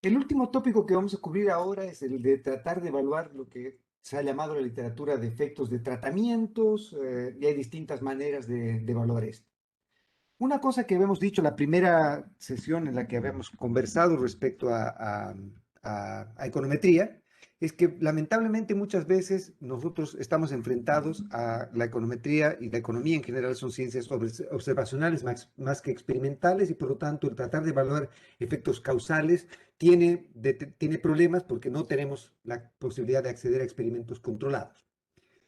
El último tópico que vamos a cubrir ahora es el de tratar de evaluar lo que se ha llamado la literatura de efectos de tratamientos, y hay distintas maneras de evaluar esto. Una cosa que habíamos dicho la primera sesión en la que habíamos conversado respecto a econometría es que lamentablemente muchas veces nosotros estamos enfrentados a la econometría y la economía en general son ciencias observacionales más que experimentales y por lo tanto el tratar de evaluar efectos causales tiene problemas porque no tenemos la posibilidad de acceder a experimentos controlados.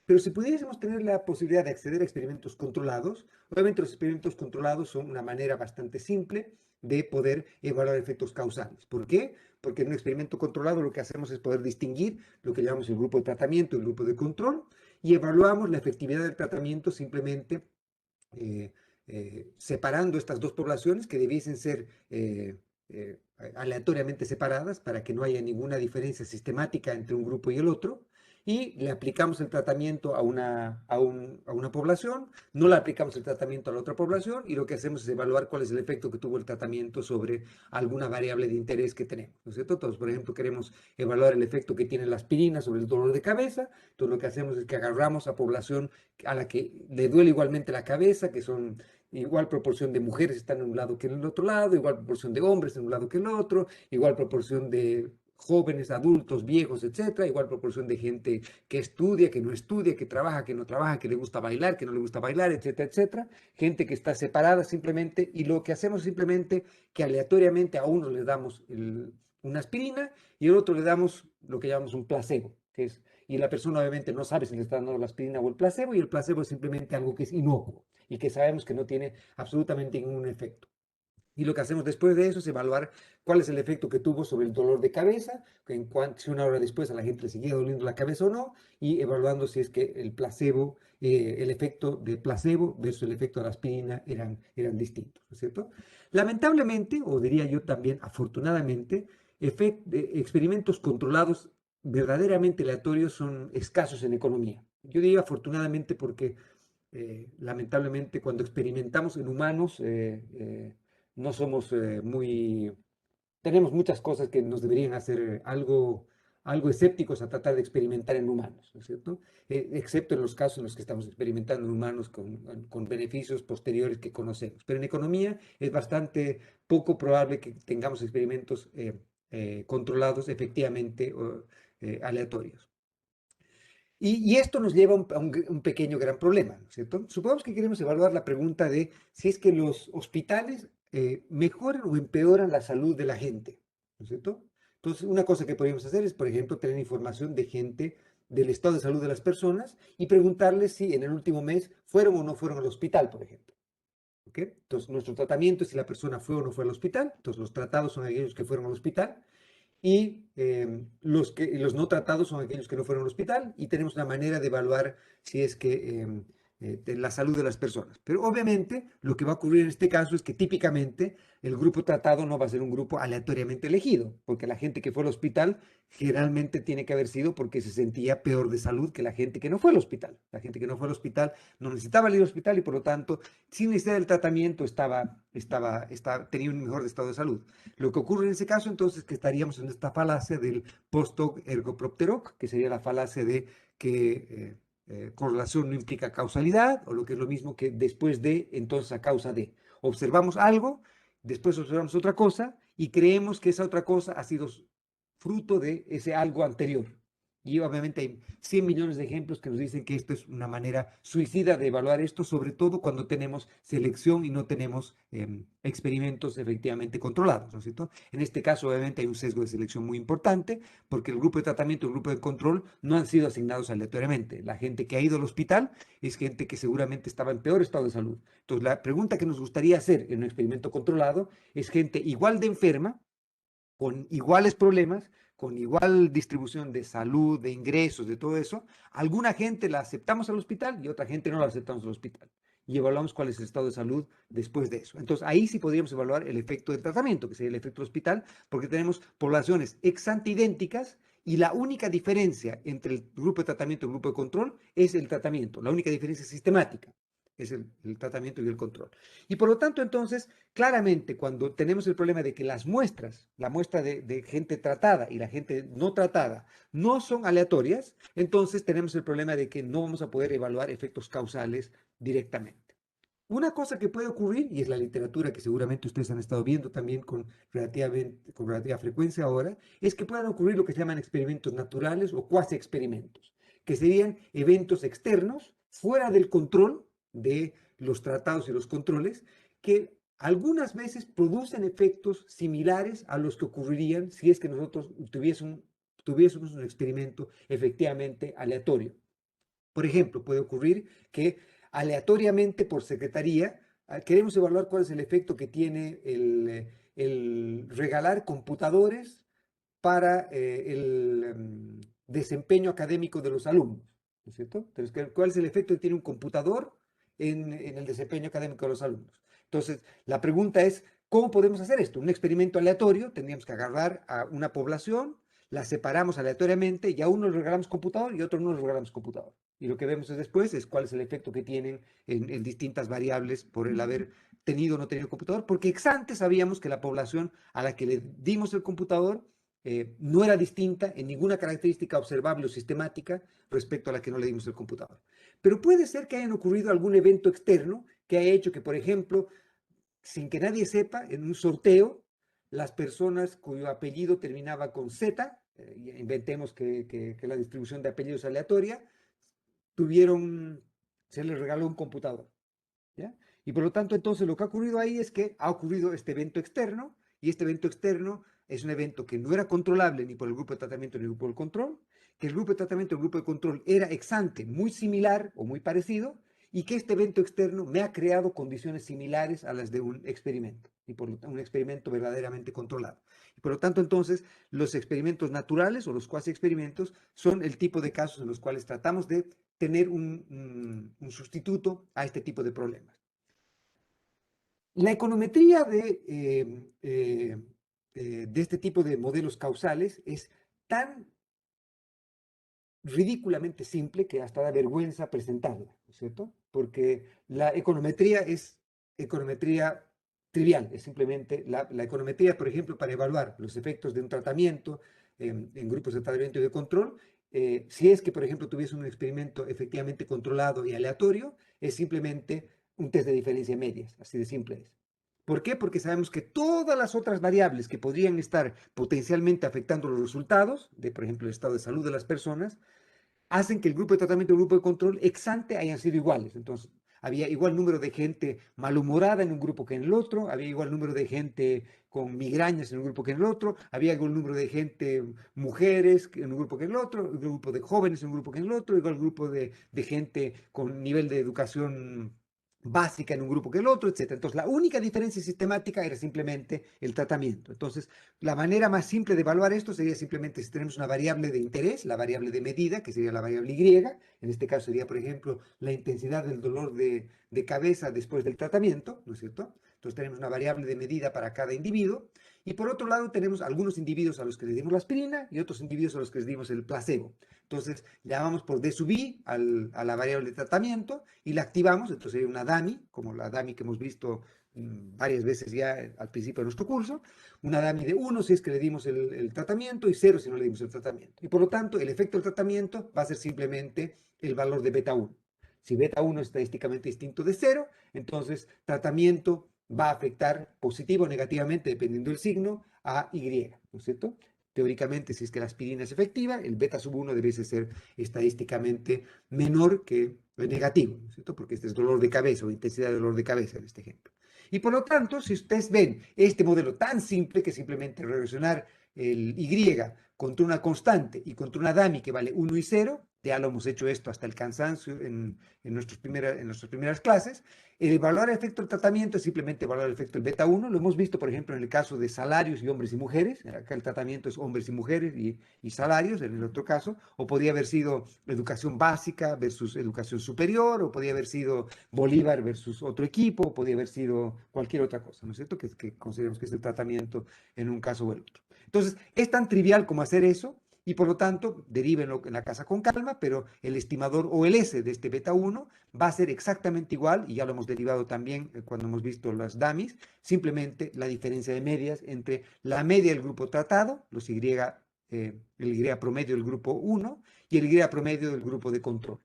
Pero si pudiésemos tener la posibilidad de acceder a experimentos controlados, obviamente los experimentos controlados son una manera bastante simple de poder evaluar efectos causales. ¿Por qué? Porque en un experimento controlado lo que hacemos es poder distinguir lo que llamamos el grupo de tratamiento y el grupo de control y evaluamos la efectividad del tratamiento simplemente eh, separando estas dos poblaciones que debiesen ser aleatoriamente separadas para que no haya ninguna diferencia sistemática entre un grupo y el otro. Y le aplicamos el tratamiento a una población, no le aplicamos el tratamiento a la otra población y lo que hacemos es evaluar cuál es el efecto que tuvo el tratamiento sobre alguna variable de interés que tenemos, ¿no es cierto? Entonces, por ejemplo, queremos evaluar el efecto que tiene la aspirina sobre el dolor de cabeza, entonces lo que hacemos es que agarramos a población a la que le duele igualmente la cabeza, que son igual proporción de mujeres están en un lado que en el otro lado, igual proporción de hombres en un lado que en el otro, igual proporción de jóvenes, adultos, viejos, etcétera, igual proporción de gente que estudia, que no estudia, que trabaja, que no trabaja, que le gusta bailar, que no le gusta bailar, etcétera, etcétera, gente que está separada simplemente y lo que hacemos simplemente que aleatoriamente a uno le damos una aspirina y al otro le damos lo que llamamos un placebo, que es y la persona obviamente no sabe si le está dando la aspirina o el placebo, y el placebo es simplemente algo que es inocuo y que sabemos que no tiene absolutamente ningún efecto. Y lo que hacemos después de eso es evaluar cuál es el efecto que tuvo sobre el dolor de cabeza, si una hora después a la gente le seguía doliendo la cabeza o no, y evaluando si es que el placebo, el efecto de placebo versus el efecto de la aspirina eran distintos, ¿no es cierto? Lamentablemente, o diría yo también afortunadamente, experimentos controlados verdaderamente aleatorios son escasos en economía. Yo diría afortunadamente porque lamentablemente cuando experimentamos en humanos no somos tenemos muchas cosas que nos deberían hacer algo escépticos a tratar de experimentar en humanos, ¿no es cierto? Excepto en los casos en los que estamos experimentando en humanos con beneficios posteriores que conocemos. Pero en economía es bastante poco probable que tengamos experimentos controlados efectivamente aleatorios. Y esto nos lleva a un pequeño gran problema, ¿no es cierto? Supongamos que queremos evaluar la pregunta de si es que los hospitales mejoran o empeoran la salud de la gente, ¿no es cierto? Entonces, una cosa que podríamos hacer es, por ejemplo, tener información de gente del estado de salud de las personas y preguntarles si en el último mes fueron o no fueron al hospital, por ejemplo. ¿Ok? Entonces, nuestro tratamiento es si la persona fue o no fue al hospital. Entonces, los tratados son aquellos que fueron al hospital y los no tratados son aquellos que no fueron al hospital y tenemos una manera de evaluar si es que de la salud de las personas. Pero obviamente lo que va a ocurrir en este caso es que típicamente el grupo tratado no va a ser un grupo aleatoriamente elegido, porque la gente que fue al hospital generalmente tiene que haber sido porque se sentía peor de salud que la gente que no fue al hospital. La gente que no fue al hospital no necesitaba ir al hospital y por lo tanto, sin necesidad del tratamiento, tenía un mejor estado de salud. Lo que ocurre en ese caso entonces es que estaríamos en esta falacia del post hoc ergo propter hoc, que sería la falacia de que correlación no implica causalidad, o lo que es lo mismo que después de, entonces a causa de. Observamos algo, después observamos otra cosa y creemos que esa otra cosa ha sido fruto de ese algo anterior. Y obviamente hay 100 millones de ejemplos que nos dicen que esto es una manera suicida de evaluar esto, sobre todo cuando tenemos selección y no tenemos experimentos efectivamente controlados, ¿no es cierto? En este caso, obviamente, hay un sesgo de selección muy importante porque el grupo de tratamiento y el grupo de control no han sido asignados aleatoriamente. La gente que ha ido al hospital es gente que seguramente estaba en peor estado de salud. Entonces, la pregunta que nos gustaría hacer en un experimento controlado es gente igual de enferma, con iguales problemas, con igual distribución de salud, de ingresos, de todo eso, alguna gente la aceptamos al hospital y otra gente no la aceptamos al hospital. Y evaluamos cuál es el estado de salud después de eso. Entonces, ahí sí podríamos evaluar el efecto del tratamiento, que sería el efecto del hospital, porque tenemos poblaciones ex ante idénticas y la única diferencia entre el grupo de tratamiento y el grupo de control es el tratamiento, la única diferencia sistemática. es el tratamiento y el control. Y por lo tanto, entonces, claramente, cuando tenemos el problema de que las muestras, la muestra de gente tratada y la gente no tratada, no son aleatorias, entonces tenemos el problema de que no vamos a poder evaluar efectos causales directamente. Una cosa que puede ocurrir, y es la literatura que seguramente ustedes han estado viendo también con relativa frecuencia ahora, es que puedan ocurrir lo que se llaman experimentos naturales o cuasi experimentos, que serían eventos externos fuera del control de los tratados y los controles, que algunas veces producen efectos similares a los que ocurrirían si es que nosotros tuviésemos un experimento efectivamente aleatorio. Por ejemplo, puede ocurrir que aleatoriamente por secretaría queremos evaluar cuál es el efecto que tiene el regalar computadores para el desempeño académico de los alumnos, ¿no es cierto? Entonces, ¿cuál es el efecto que tiene un computador en el desempeño académico de los alumnos? Entonces, la pregunta es, ¿cómo podemos hacer esto? Un experimento aleatorio, tendríamos que agarrar a una población, la separamos aleatoriamente y a uno le regalamos computador y a otro no le regalamos computador. Y lo que vemos después es cuál es el efecto que tienen en distintas variables por el haber tenido o no tenido computador, porque ex ante sabíamos que la población a la que le dimos el computador no era distinta en ninguna característica observable o sistemática respecto a la que no le dimos el computador. Pero puede ser que hayan ocurrido algún evento externo que haya hecho que, por ejemplo, sin que nadie sepa, en un sorteo, las personas cuyo apellido terminaba con Z, inventemos que la distribución de apellidos es aleatoria, se les regaló un computador. ¿Ya? Y por lo tanto, entonces lo que ha ocurrido ahí es que ha ocurrido este evento externo, y este evento externo es un evento que no era controlable ni por el grupo de tratamiento ni el grupo de control, que el grupo de tratamiento y el grupo de control era ex ante muy similar o muy parecido, y que este evento externo me ha creado condiciones similares a las de un experimento, y por lo tanto, un experimento verdaderamente controlado. Y por lo tanto, entonces, los experimentos naturales o los cuasi experimentos son el tipo de casos en los cuales tratamos de tener un sustituto a este tipo de problemas. La econometría de este tipo de modelos causales es tan ridículamente simple que hasta da vergüenza presentarla, ¿no es cierto? Porque la econometría es econometría trivial, es simplemente la econometría, por ejemplo, para evaluar los efectos de un tratamiento en grupos de tratamiento y de control. Si es que, por ejemplo, tuviese un experimento efectivamente controlado y aleatorio, es simplemente un test de diferencia medias, así de simple es. ¿Por qué? Porque sabemos que todas las otras variables que podrían estar potencialmente afectando los resultados, de por ejemplo el estado de salud de las personas, hacen que el grupo de tratamiento y el grupo de control ex ante hayan sido iguales. Entonces, había igual número de gente malhumorada en un grupo que en el otro, había igual número de gente con migrañas en un grupo que en el otro, había igual número de gente, mujeres en un grupo que en el otro, un grupo de jóvenes en un grupo que en el otro, igual grupo de gente con nivel de educación básica en un grupo que el otro, etcétera. Entonces, la única diferencia sistemática era simplemente el tratamiento. Entonces, la manera más simple de evaluar esto sería simplemente si tenemos una variable de interés, la variable de medida, que sería la variable Y, en este caso sería, por ejemplo, la intensidad del dolor de cabeza después del tratamiento, ¿no es cierto? Entonces tenemos una variable de medida para cada individuo, y por otro lado tenemos algunos individuos a los que les dimos la aspirina y otros individuos a los que les dimos el placebo. Entonces llamamos por D sub I a la variable de tratamiento y la activamos, entonces sería una dummy, como la dummy que hemos visto varias veces ya al principio de nuestro curso, una dummy de 1 si es que le dimos el tratamiento y 0 si no le dimos el tratamiento. Y por lo tanto, el efecto del tratamiento va a ser simplemente el valor de beta 1. Si beta 1 es estadísticamente distinto de 0, entonces tratamiento va a afectar positivo o negativamente, dependiendo del signo, a Y, ¿no es cierto? Teóricamente, si es que la aspirina es efectiva, el beta sub 1 debe ser estadísticamente menor que el negativo, ¿no es cierto? Porque este es dolor de cabeza o intensidad de dolor de cabeza en este ejemplo. Y por lo tanto, si ustedes ven este modelo tan simple que simplemente relacionar el Y contra una constante y contra una dummy que vale 1 y 0, ya lo hemos hecho esto hasta el cansancio en nuestras primeras clases, el evaluar el efecto del tratamiento es simplemente evaluar el efecto del beta 1, lo hemos visto por ejemplo en el caso de salarios y hombres y mujeres, acá el tratamiento es hombres y mujeres y salarios en el otro caso, o podría haber sido educación básica versus educación superior, o podría haber sido Bolívar versus otro equipo, o podría haber sido cualquier otra cosa, ¿no es cierto? Que consideramos que es el tratamiento en un caso o el otro. Entonces, es tan trivial como hacer eso, y por lo tanto derivenlo en la casa con calma, pero el estimador OLS de este beta 1 va a ser exactamente igual, y ya lo hemos derivado también cuando hemos visto las dummies, simplemente la diferencia de medias entre la media del grupo tratado, el Y promedio del grupo 1 y el Y promedio del grupo de control.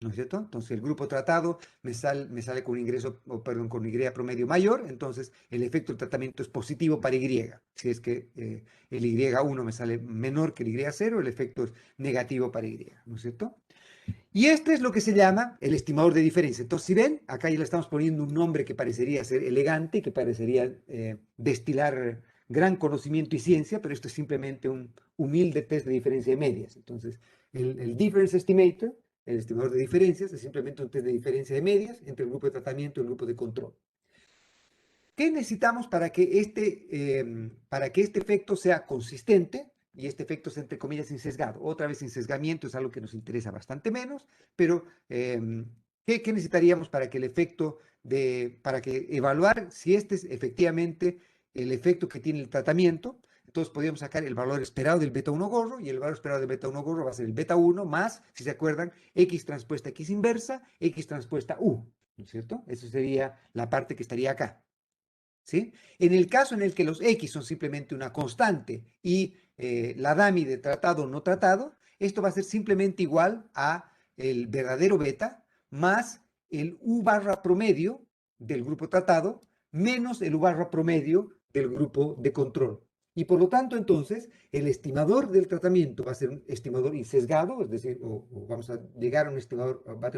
¿No es cierto? Entonces el grupo tratado me sale con un ingreso, perdón, con Y promedio mayor, entonces el efecto del tratamiento es positivo para Y. Si es que el Y1 me sale menor que el Y0, el efecto es negativo para Y, ¿no es cierto? Y este es lo que se llama el estimador de diferencia. Entonces, si ven, acá ya le estamos poniendo un nombre que parecería ser elegante, que parecería destilar gran conocimiento y ciencia, pero esto es simplemente un humilde test de diferencia de medias. Entonces, el Difference Estimator, el estimador de diferencias, es simplemente un test de diferencia de medias entre el grupo de tratamiento y el grupo de control. ¿Qué necesitamos para que este efecto sea consistente? Y este efecto es, entre comillas, insesgado. Otra vez, insesgamiento es algo que nos interesa bastante menos, pero ¿qué necesitaríamos para que para que evaluar si este es efectivamente el efecto que tiene el tratamiento? Entonces podríamos sacar el valor esperado del beta 1 gorro, y el valor esperado del beta 1 gorro va a ser el beta 1 más, si se acuerdan, X transpuesta X inversa, X transpuesta U, ¿no es cierto? Eso sería la parte que estaría acá. ¿Sí? En el caso en el que los X son simplemente una constante y la DAMI de tratado o no tratado, esto va a ser simplemente igual a el verdadero beta más el U barra promedio del grupo tratado menos el U barra promedio del grupo de control. Y por lo tanto, entonces, el estimador del tratamiento va a ser un estimador insesgado, es decir, o vamos a llegar a un estimador, vamos a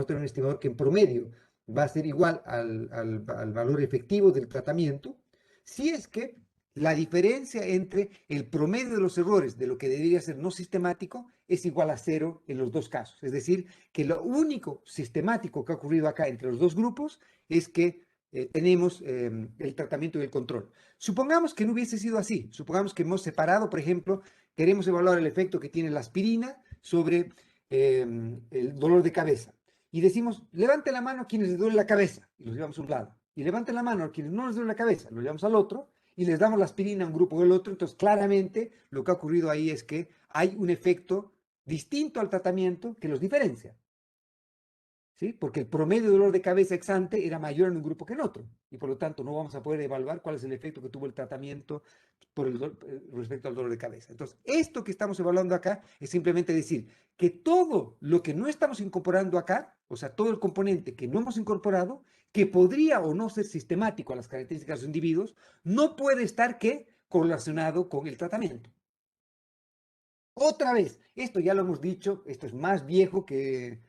tener un estimador que en promedio va a ser igual al valor efectivo del tratamiento, si es que la diferencia entre el promedio de los errores de lo que debería ser no sistemático es igual a 0 en los dos casos. Es decir, que lo único sistemático que ha ocurrido acá entre los dos grupos es que tenemos el tratamiento y el control. Supongamos que no hubiese sido así. Supongamos que hemos separado, por ejemplo, queremos evaluar el efecto que tiene la aspirina sobre el dolor de cabeza. Y decimos, levanten la mano a quienes les duele la cabeza, y los llevamos a un lado. Y levanten la mano a quienes no les duele la cabeza, los llevamos al otro, y les damos la aspirina a un grupo o al otro. Entonces, claramente, lo que ha ocurrido ahí es que hay un efecto distinto al tratamiento que los diferencia. ¿Sí? Porque el promedio de dolor de cabeza ex ante era mayor en un grupo que en otro. Y por lo tanto, no vamos a poder evaluar cuál es el efecto que tuvo el tratamiento respecto al dolor de cabeza. Entonces, esto que estamos evaluando acá es simplemente decir que todo lo que no estamos incorporando acá, o sea, todo el componente que no hemos incorporado, que podría o no ser sistemático a las características de los individuos, no puede estar correlacionado con el tratamiento. Otra vez, esto ya lo hemos dicho, esto es más viejo que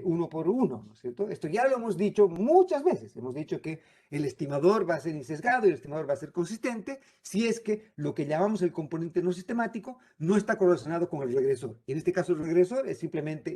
uno por uno, ¿no es cierto? Esto ya lo hemos dicho muchas veces. Hemos dicho que el estimador va a ser insesgado y el estimador va a ser consistente si es que lo que llamamos el componente no sistemático no está correlacionado con el regresor. Y en este caso el regresor es simplemente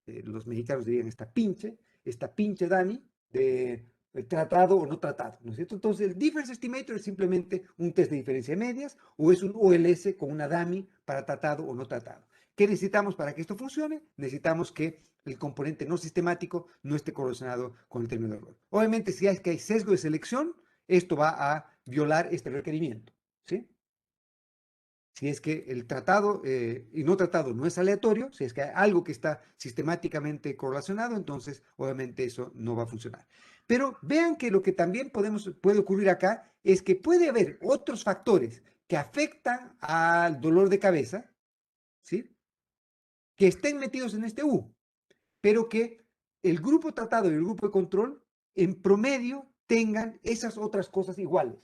los mexicanos dirían esta pinche Dani de tratado o no tratado, ¿no es cierto? Entonces, el Difference Estimator es simplemente un test de diferencia de medias o es un OLS con una DAMI para tratado o no tratado. ¿Qué necesitamos para que esto funcione? Necesitamos que el componente no sistemático no esté correlacionado con el término de error. Obviamente, si es que hay sesgo de selección, esto va a violar este requerimiento, ¿sí? Si es que el tratado y no tratado no es aleatorio, si es que hay algo que está sistemáticamente correlacionado, entonces obviamente eso no va a funcionar. Pero vean que lo que también puede ocurrir acá es que puede haber otros factores que afectan al dolor de cabeza, ¿sí? Que estén metidos en este U, pero que el grupo tratado y el grupo de control en promedio tengan esas otras cosas iguales.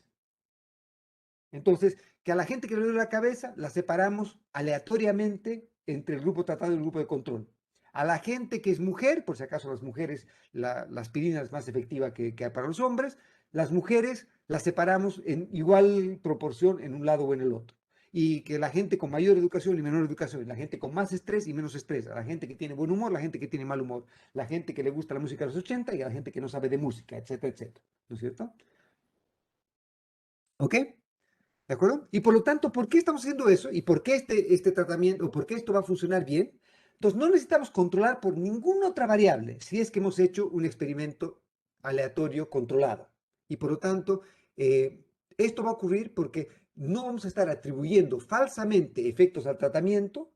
Entonces, que a la gente que le duele la cabeza la separamos aleatoriamente entre el grupo tratado y el grupo de control. A la gente que es mujer, por si acaso las mujeres, la aspirina es más efectiva que para los hombres, las mujeres las separamos en igual proporción en un lado o en el otro. Y que la gente con mayor educación y menor educación, la gente con más estrés y menos estrés, a la gente que tiene buen humor, la gente que tiene mal humor, la gente que le gusta la música de los 80 y a la gente que no sabe de música, etcétera, etcétera. ¿No es cierto? ¿Ok? ¿De acuerdo? Y por lo tanto, ¿por qué estamos haciendo eso? ¿Y por qué este tratamiento, o por qué esto va a funcionar bien? Entonces, no necesitamos controlar por ninguna otra variable si es que hemos hecho un experimento aleatorio controlado. Y por lo tanto, esto va a ocurrir porque no vamos a estar atribuyendo falsamente efectos al tratamiento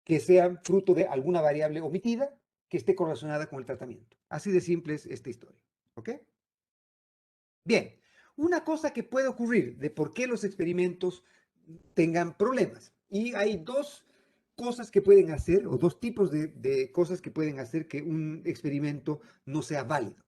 que sean fruto de alguna variable omitida que esté correlacionada con el tratamiento. Así de simple es esta historia. ¿Ok? Bien, una cosa que puede ocurrir de por qué los experimentos tengan problemas. Y hay dos cosas que pueden hacer, o dos tipos de cosas que pueden hacer que un experimento no sea válido.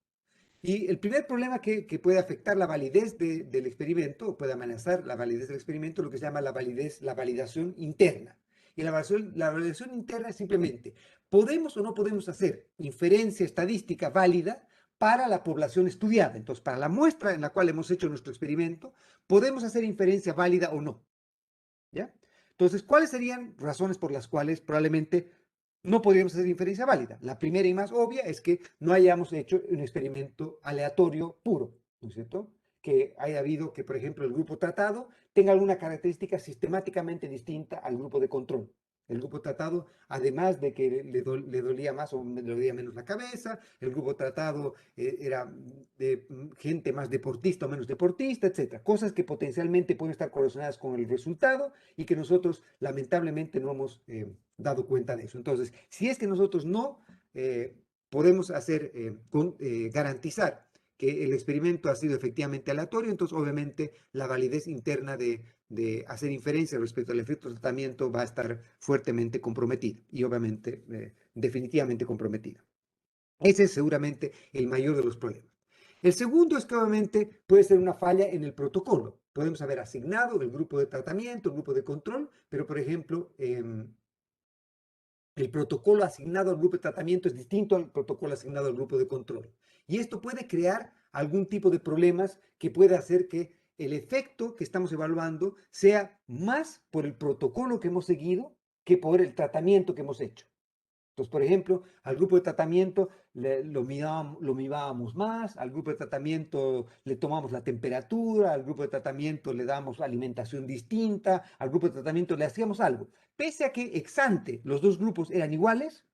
Y el primer problema que puede afectar la validez del experimento, o puede amenazar la validez del experimento, es lo que se llama la validación interna. Y la validación interna es simplemente, ¿podemos o no podemos hacer inferencia estadística válida para la población estudiada? Entonces, para la muestra en la cual hemos hecho nuestro experimento, ¿podemos hacer inferencia válida o no? ¿Ya? Entonces, ¿cuáles serían razones por las cuales probablemente no podríamos hacer inferencia válida? La primera y más obvia es que no hayamos hecho un experimento aleatorio puro, ¿no es cierto? Que haya habido que, por ejemplo, el grupo tratado tenga alguna característica sistemáticamente distinta al grupo de control. El grupo tratado, además de que le dolía más o le dolía menos la cabeza, el grupo tratado era de gente más deportista o menos deportista, etcétera. Cosas que potencialmente pueden estar correlacionadas con el resultado y que nosotros lamentablemente no hemos dado cuenta de eso. Entonces, si es que nosotros no podemos hacer, garantizar que el experimento ha sido efectivamente aleatorio, entonces obviamente la validez interna de hacer inferencia respecto al efecto del tratamiento va a estar fuertemente comprometida y obviamente definitivamente comprometida. Ese es seguramente el mayor de los problemas. El segundo es que obviamente puede ser una falla en el protocolo. Podemos haber asignado el grupo de tratamiento, el grupo de control, pero por ejemplo, el protocolo asignado al grupo de tratamiento es distinto al protocolo asignado al grupo de control. Y esto puede crear algún tipo de problemas que puede hacer que el efecto que estamos evaluando sea más por el protocolo que hemos seguido que por el tratamiento que hemos hecho. Entonces, por ejemplo, al grupo de tratamiento lo mirábamos más, al grupo de tratamiento le tomamos la temperatura, al grupo de tratamiento le damos alimentación distinta, al grupo de tratamiento le hacíamos algo. Pese a que ex ante los dos grupos eran iguales,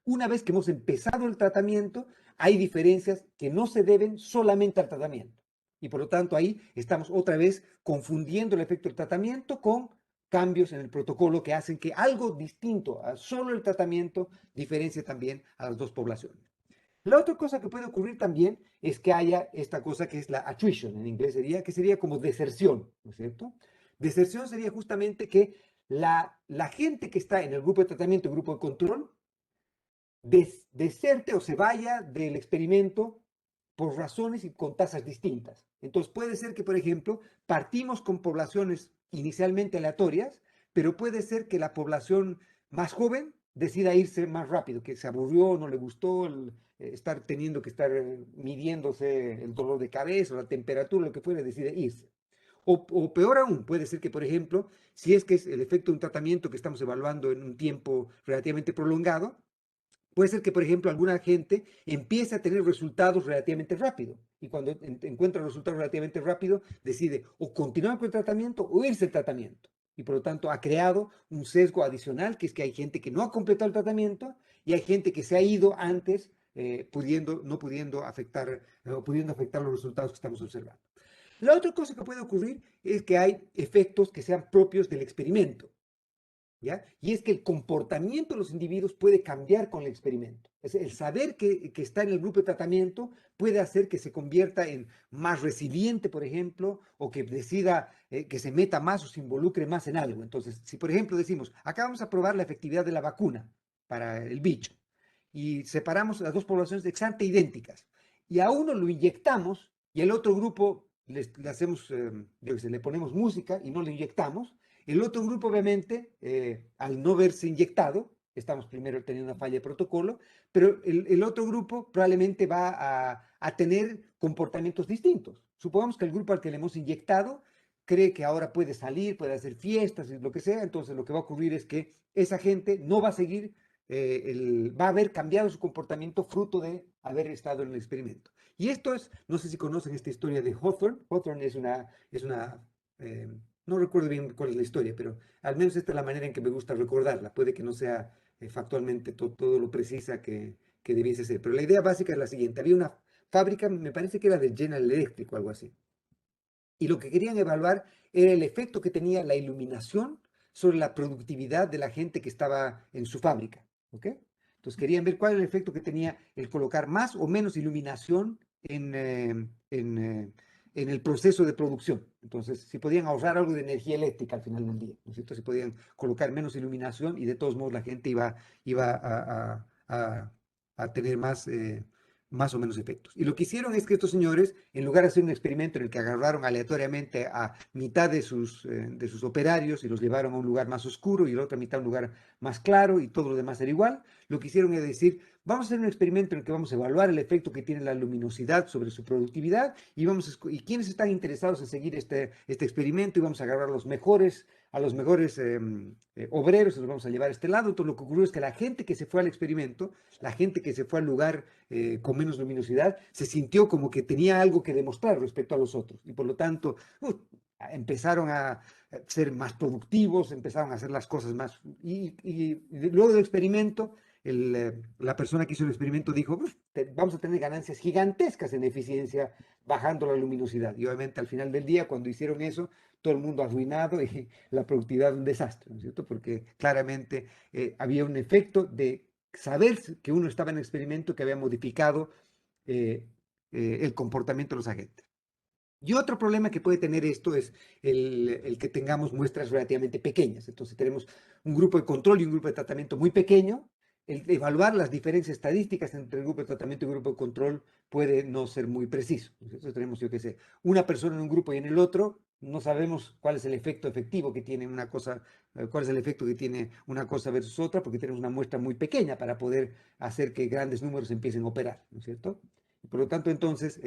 una vez que hemos empezado el tratamiento, hay diferencias que no se deben solamente al tratamiento. Y por lo tanto ahí estamos otra vez confundiendo el efecto del tratamiento con cambios en el protocolo que hacen que algo distinto a solo el tratamiento diferencie también a las dos poblaciones. La otra cosa que puede ocurrir también es que haya esta cosa que es la attrition, en inglés sería, que sería como deserción, ¿no es cierto? Deserción sería justamente que la gente que está en el grupo de tratamiento, el grupo de control, deserte o se vaya del experimento por razones y con tasas distintas. Entonces puede ser que, por ejemplo, partimos con poblaciones inicialmente aleatorias, pero puede ser que la población más joven decida irse más rápido, que se aburrió, no le gustó estar teniendo que estar midiéndose el dolor de cabeza o la temperatura, lo que fuera, decide irse. O peor aún, puede ser que, por ejemplo, si es que es el efecto de un tratamiento que estamos evaluando en un tiempo relativamente prolongado, puede ser que, por ejemplo, alguna gente empiece a tener resultados relativamente rápido y cuando encuentra resultados relativamente rápido decide o continuar con el tratamiento o irse del tratamiento. Y por lo tanto ha creado un sesgo adicional, que es que hay gente que no ha completado el tratamiento y hay gente que se ha ido antes, no pudiendo afectar, pudiendo afectar los resultados que estamos observando. La otra cosa que puede ocurrir es que hay efectos que sean propios del experimento. ¿Ya? Y es que el comportamiento de los individuos puede cambiar con el experimento. El saber que está en el grupo de tratamiento puede hacer que se convierta en más resiliente, por ejemplo, o que decida que se meta más o se involucre más en algo. Entonces, si por ejemplo decimos, acá vamos a probar la efectividad de la vacuna para el bicho, y separamos las dos poblaciones ex ante idénticas, y a uno lo inyectamos y al otro grupo le hacemos, le ponemos música y no le inyectamos, el otro grupo, obviamente, al no verse inyectado, estamos primero teniendo una falla de protocolo, pero el otro grupo probablemente va a tener comportamientos distintos. Supongamos que el grupo al que le hemos inyectado cree que ahora puede salir, puede hacer fiestas y lo que sea, entonces lo que va a ocurrir es que esa gente no va a seguir, va a haber cambiado su comportamiento fruto de haber estado en el experimento. Y esto es, no sé si conocen esta historia de Hawthorne. Hawthorne es una no recuerdo bien cuál es la historia, pero al menos esta es la manera en que me gusta recordarla. Puede que no sea factualmente todo lo precisa que debiese ser, pero la idea básica es la siguiente. Había una fábrica, me parece que era de General Electric o algo así. Y lo que querían evaluar era el efecto que tenía la iluminación sobre la productividad de la gente que estaba en su fábrica. ¿Ok? Entonces querían ver cuál era el efecto que tenía el colocar más o menos iluminación en el proceso de producción. Entonces, si podían ahorrar algo de energía eléctrica al final del día, ¿no es cierto? Si podían colocar menos iluminación y de todos modos la gente iba a tener más o menos efectos. Y lo que hicieron es que estos señores, en lugar de hacer un experimento en el que agarraron aleatoriamente a mitad de sus operarios y los llevaron a un lugar más oscuro y la otra mitad a un lugar más claro y todo lo demás era igual, lo que hicieron es decir, vamos a hacer un experimento en el que vamos a evaluar el efecto que tiene la luminosidad sobre su productividad y quienes están interesados en seguir este experimento y vamos a agarrar a los mejores obreros, los vamos a llevar a este lado. Entonces lo que ocurrió es que la gente que se fue al experimento, la gente que se fue al lugar con menos luminosidad, se sintió como que tenía algo que demostrar respecto a los otros y por lo tanto empezaron a ser más productivos, empezaron a hacer las cosas más. Y luego del experimento, la persona que hizo el experimento dijo, vamos a tener ganancias gigantescas en eficiencia bajando la luminosidad. Y obviamente al final del día, cuando hicieron eso, todo el mundo arruinado y la productividad un desastre, ¿no es cierto? Porque claramente había un efecto de saber que uno estaba en el experimento que había modificado el comportamiento de los agentes. Y otro problema que puede tener esto es el que tengamos muestras relativamente pequeñas. Entonces tenemos un grupo de control y un grupo de tratamiento muy pequeño. El evaluar las diferencias estadísticas entre el grupo de tratamiento y el grupo de control puede no ser muy preciso. Entonces tenemos, yo qué sé, una persona en un grupo y en el otro, no sabemos cuál es el efecto efectivo que tiene una cosa, cuál es el efecto que tiene una cosa versus otra, porque tenemos una muestra muy pequeña para poder hacer que grandes números empiecen a operar, ¿no es cierto? Por lo tanto, entonces,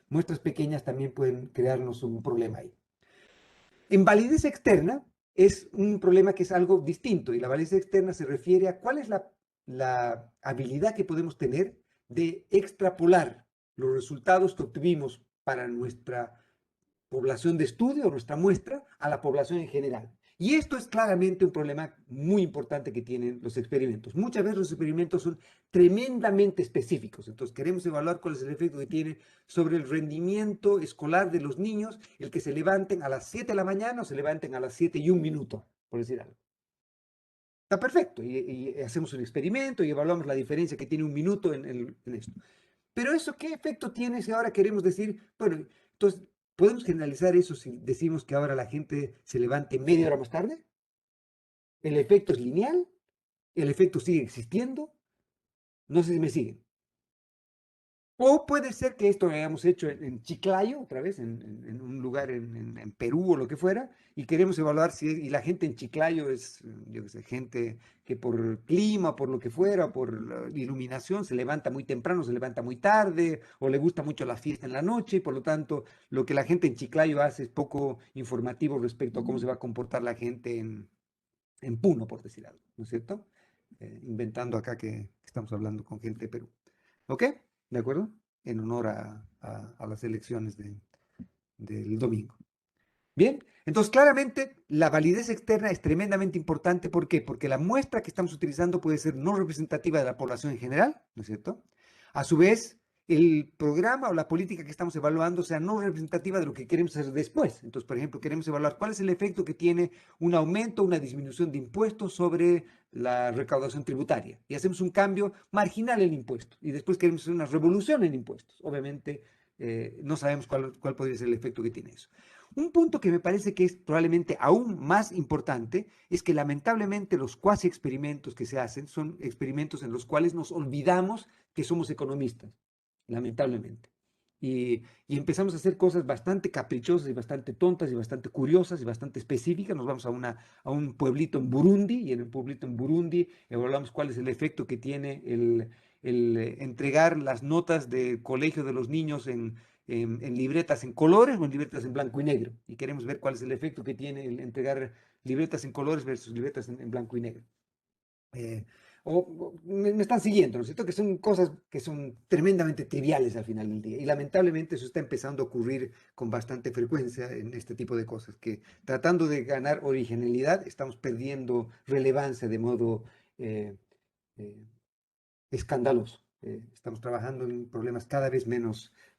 muestras pequeñas también pueden crearnos un problema ahí. En validez externa es un problema que es algo distinto y la validez externa se refiere a cuál es la habilidad que podemos tener de extrapolar los resultados que obtuvimos para nuestra población de estudio, nuestra muestra, a la población en general. Y esto es claramente un problema muy importante que tienen los experimentos. Muchas veces los experimentos son tremendamente específicos. Entonces queremos evaluar cuál es el efecto que tiene sobre el rendimiento escolar de los niños, el que se levanten a las 7 de la mañana o se levanten a las 7:01, por decir algo. Está perfecto. Y hacemos un experimento y evaluamos la diferencia que tiene un minuto en esto. Pero eso, ¿qué efecto tiene si ahora queremos decir, bueno, entonces, ¿podemos generalizar eso si decimos que ahora la gente se levante media hora más tarde? ¿El efecto es lineal? ¿El efecto sigue existiendo? No sé si me siguen. O puede ser que esto lo hayamos hecho en Chiclayo, otra vez, en un lugar en Perú o lo que fuera, y queremos evaluar si y la gente en Chiclayo es, yo qué sé, gente que por clima, por lo que fuera, por la iluminación, se levanta muy temprano, se levanta muy tarde, o le gusta mucho la fiesta en la noche, y por lo tanto, lo que la gente en Chiclayo hace es poco informativo respecto a cómo se va a comportar la gente en Puno, por decir algo, ¿no es cierto? Inventando acá que estamos hablando con gente de Perú. ¿Ok? ¿De acuerdo? En honor a las elecciones del domingo. Bien, entonces claramente la validez externa es tremendamente importante. ¿Por qué? Porque la muestra que estamos utilizando puede ser no representativa de la población en general, ¿no es cierto? A su vez, el programa o la política que estamos evaluando sea no representativa de lo que queremos hacer después. Entonces, por ejemplo, queremos evaluar cuál es el efecto que tiene un aumento o una disminución de impuestos sobre la recaudación tributaria. Y hacemos un cambio marginal en impuestos. Y después queremos hacer una revolución en impuestos. Obviamente, no sabemos cuál podría ser el efecto que tiene eso. Un punto que me parece que es probablemente aún más importante es que lamentablemente los cuasi experimentos que se hacen son experimentos en los cuales nos olvidamos que somos economistas, lamentablemente. Y empezamos a hacer cosas bastante caprichosas y bastante tontas y bastante curiosas y bastante específicas. Nos vamos a un pueblito en Burundi y en el pueblito en Burundi evaluamos cuál es el efecto que tiene el entregar las notas de colegio de los niños en libretas en colores o en libretas en blanco y negro. Y queremos ver cuál es el efecto que tiene el entregar libretas en colores versus libretas en blanco y negro. Eh, me están siguiendo, ¿no es cierto? Que son cosas que son tremendamente triviales al final del día. Y lamentablemente eso está empezando a ocurrir con bastante frecuencia en este tipo de cosas, que tratando de ganar originalidad estamos perdiendo relevancia de modo eh, eh, escandaloso. Estamos trabajando en problemas cada vez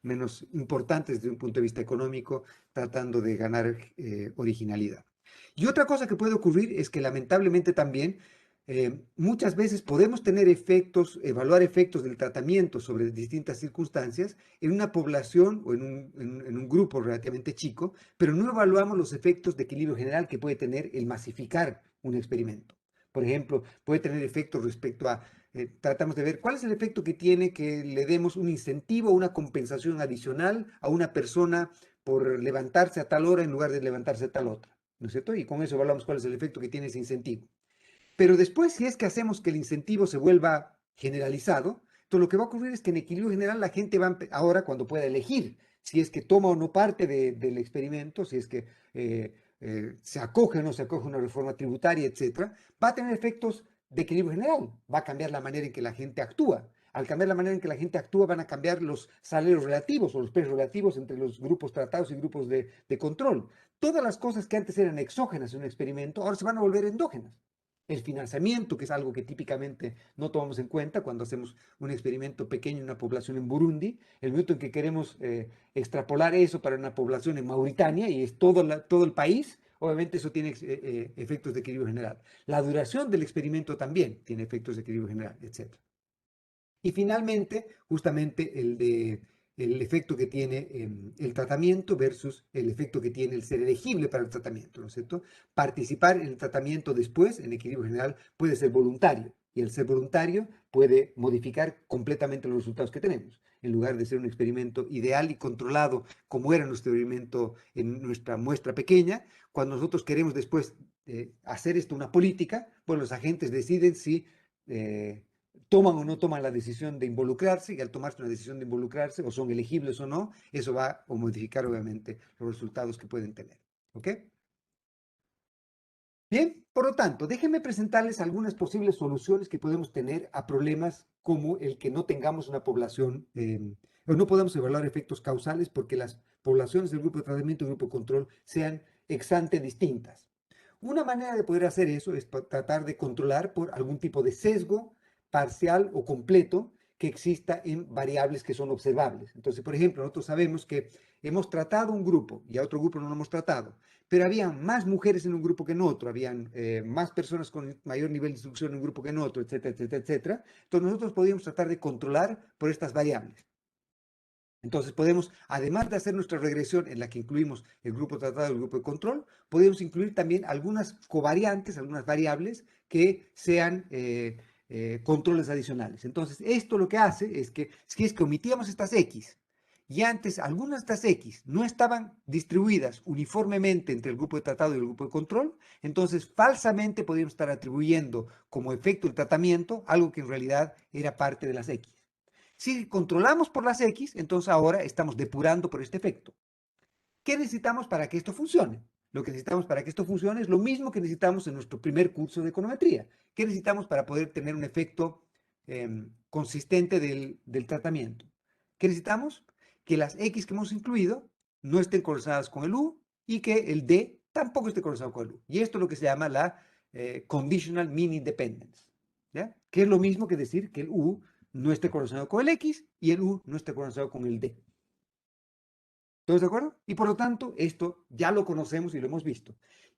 menos importantes desde un punto de vista económico, tratando de ganar originalidad. Y otra cosa que puede ocurrir es que lamentablemente también muchas veces podemos tener efectos, evaluar efectos del tratamiento sobre distintas circunstancias en una población o en un grupo relativamente chico, pero no evaluamos los efectos de equilibrio general que puede tener el masificar un experimento. Por ejemplo, puede tener efectos respecto a, tratamos de ver cuál es el efecto que tiene que le demos un incentivo, una compensación adicional a una persona por levantarse a tal hora en lugar de levantarse a tal otra, ¿no es cierto? Y con eso evaluamos cuál es el efecto que tiene ese incentivo. Pero después, si es que hacemos que el incentivo se vuelva generalizado, entonces lo que va a ocurrir es que en equilibrio general la gente va ahora cuando pueda elegir si es que toma o no parte del experimento, si es que se acoge o no se acoge una reforma tributaria, etcétera, va a tener efectos de equilibrio general, va a cambiar la manera en que la gente actúa. Al cambiar la manera en que la gente actúa, van a cambiar los salarios relativos o los precios relativos entre los grupos tratados y grupos de control. Todas las cosas que antes eran exógenas en un experimento, ahora se van a volver endógenas. El financiamiento, que es algo que típicamente no tomamos en cuenta cuando hacemos un experimento pequeño en una población en Burundi, el momento en que queremos extrapolar eso para una población en Mauritania y es todo el país, obviamente eso tiene efectos de equilibrio general. La duración del experimento también tiene efectos de equilibrio general, etc. Y finalmente, justamente el efecto que tiene el tratamiento versus el efecto que tiene el ser elegible para el tratamiento, ¿no es cierto? Participar en el tratamiento después, en equilibrio general, puede ser voluntario. Y el ser voluntario puede modificar completamente los resultados que tenemos. En lugar de ser un experimento ideal y controlado, como era nuestro experimento en nuestra muestra pequeña, cuando nosotros queremos después hacer esto una política, pues los agentes deciden si toman o no toman la decisión de involucrarse, y al tomarse una decisión de involucrarse, o son elegibles o no, eso va a modificar obviamente los resultados que pueden tener. ¿Ok? Bien, por lo tanto, déjenme presentarles algunas posibles soluciones que podemos tener a problemas como el que no tengamos una población, o no podamos evaluar efectos causales porque las poblaciones del grupo de tratamiento y grupo de control sean ex ante distintas. Una manera de poder hacer eso es tratar de controlar por algún tipo de sesgo parcial o completo que exista en variables que son observables. Entonces, por ejemplo, nosotros sabemos que hemos tratado un grupo y a otro grupo no lo hemos tratado, pero había más mujeres en un grupo que en otro, habían más personas con mayor nivel de instrucción en un grupo que en otro, etcétera, etcétera, etcétera. Entonces, nosotros podíamos tratar de controlar por estas variables. Entonces podemos, además de hacer nuestra regresión en la que incluimos el grupo tratado y el grupo de control, podemos incluir también algunas covariantes, algunas variables que sean controles adicionales. Entonces, esto lo que hace es que si es que omitíamos estas X y antes algunas de estas X no estaban distribuidas uniformemente entre el grupo de tratado y el grupo de control, entonces falsamente podríamos estar atribuyendo como efecto del tratamiento algo que en realidad era parte de las X. Si controlamos por las X, entonces ahora estamos depurando por este efecto. ¿Qué necesitamos para que esto funcione? Lo que necesitamos para que esto funcione es lo mismo que necesitamos en nuestro primer curso de econometría. ¿Qué necesitamos para poder tener un efecto consistente del tratamiento? ¿Qué necesitamos? Que las X que hemos incluido no estén correlacionadas con el U y que el D tampoco esté correlacionado con el U. Y esto es lo que se llama la conditional mean independence. ¿Ya? Que es lo mismo que decir que el U no esté correlacionado con el X y el U no esté correlacionado con el D. ¿Todos de acuerdo? Y por lo tanto, esto ya lo conocemos y lo hemos visto.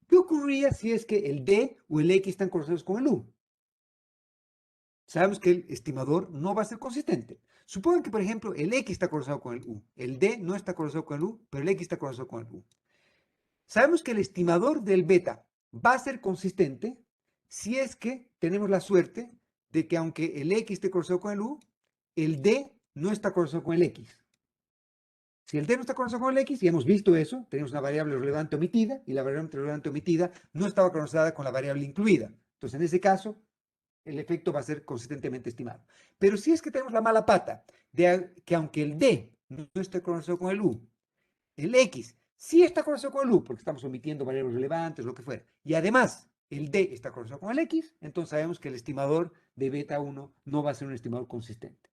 ¿Qué ocurriría si es que el D o el X están correlacionados con el U? Sabemos que el estimador no va a ser consistente. Supongan que, por ejemplo, el X está correlacionado con el U, el D no está correlacionado con el U, pero el X está correlacionado con el U. Sabemos que el estimador del beta va a ser consistente si es que tenemos la suerte de que aunque el X esté correlacionado con el U, el D no está correlacionado con el X. Si el D no está correlacionado con el X, y hemos visto eso, tenemos una variable relevante omitida, y la variable relevante omitida no estaba correlacionada con la variable incluida. Entonces, en ese caso, el efecto va a ser consistentemente estimado. Pero si es que tenemos la mala pata de que aunque el D no esté correlacionado con el U, el X sí está correlacionado con el U, porque estamos omitiendo variables relevantes, lo que fuera, y además el D está correlacionado con el X, entonces sabemos que el estimador de beta 1 no va a ser un estimador consistente.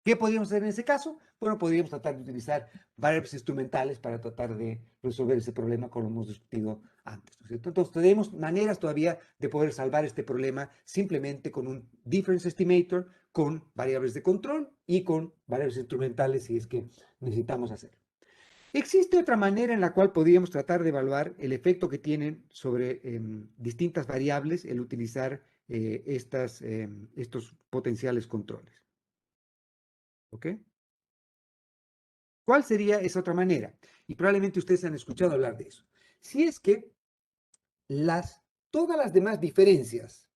¿Qué podríamos hacer en ese caso? Bueno, podríamos tratar de utilizar variables instrumentales para tratar de resolver ese problema como hemos discutido antes, ¿no es cierto? Entonces, tenemos maneras todavía de poder salvar este problema simplemente con un difference estimator, con variables de control y con variables instrumentales si es que necesitamos hacerlo. Existe otra manera en la cual podríamos tratar de evaluar el efecto que tienen sobre distintas variables el utilizar estos potenciales controles. ¿Ok? ¿Cuál sería esa otra manera? Y probablemente ustedes han escuchado hablar de eso. Si es que todas las demás diferencias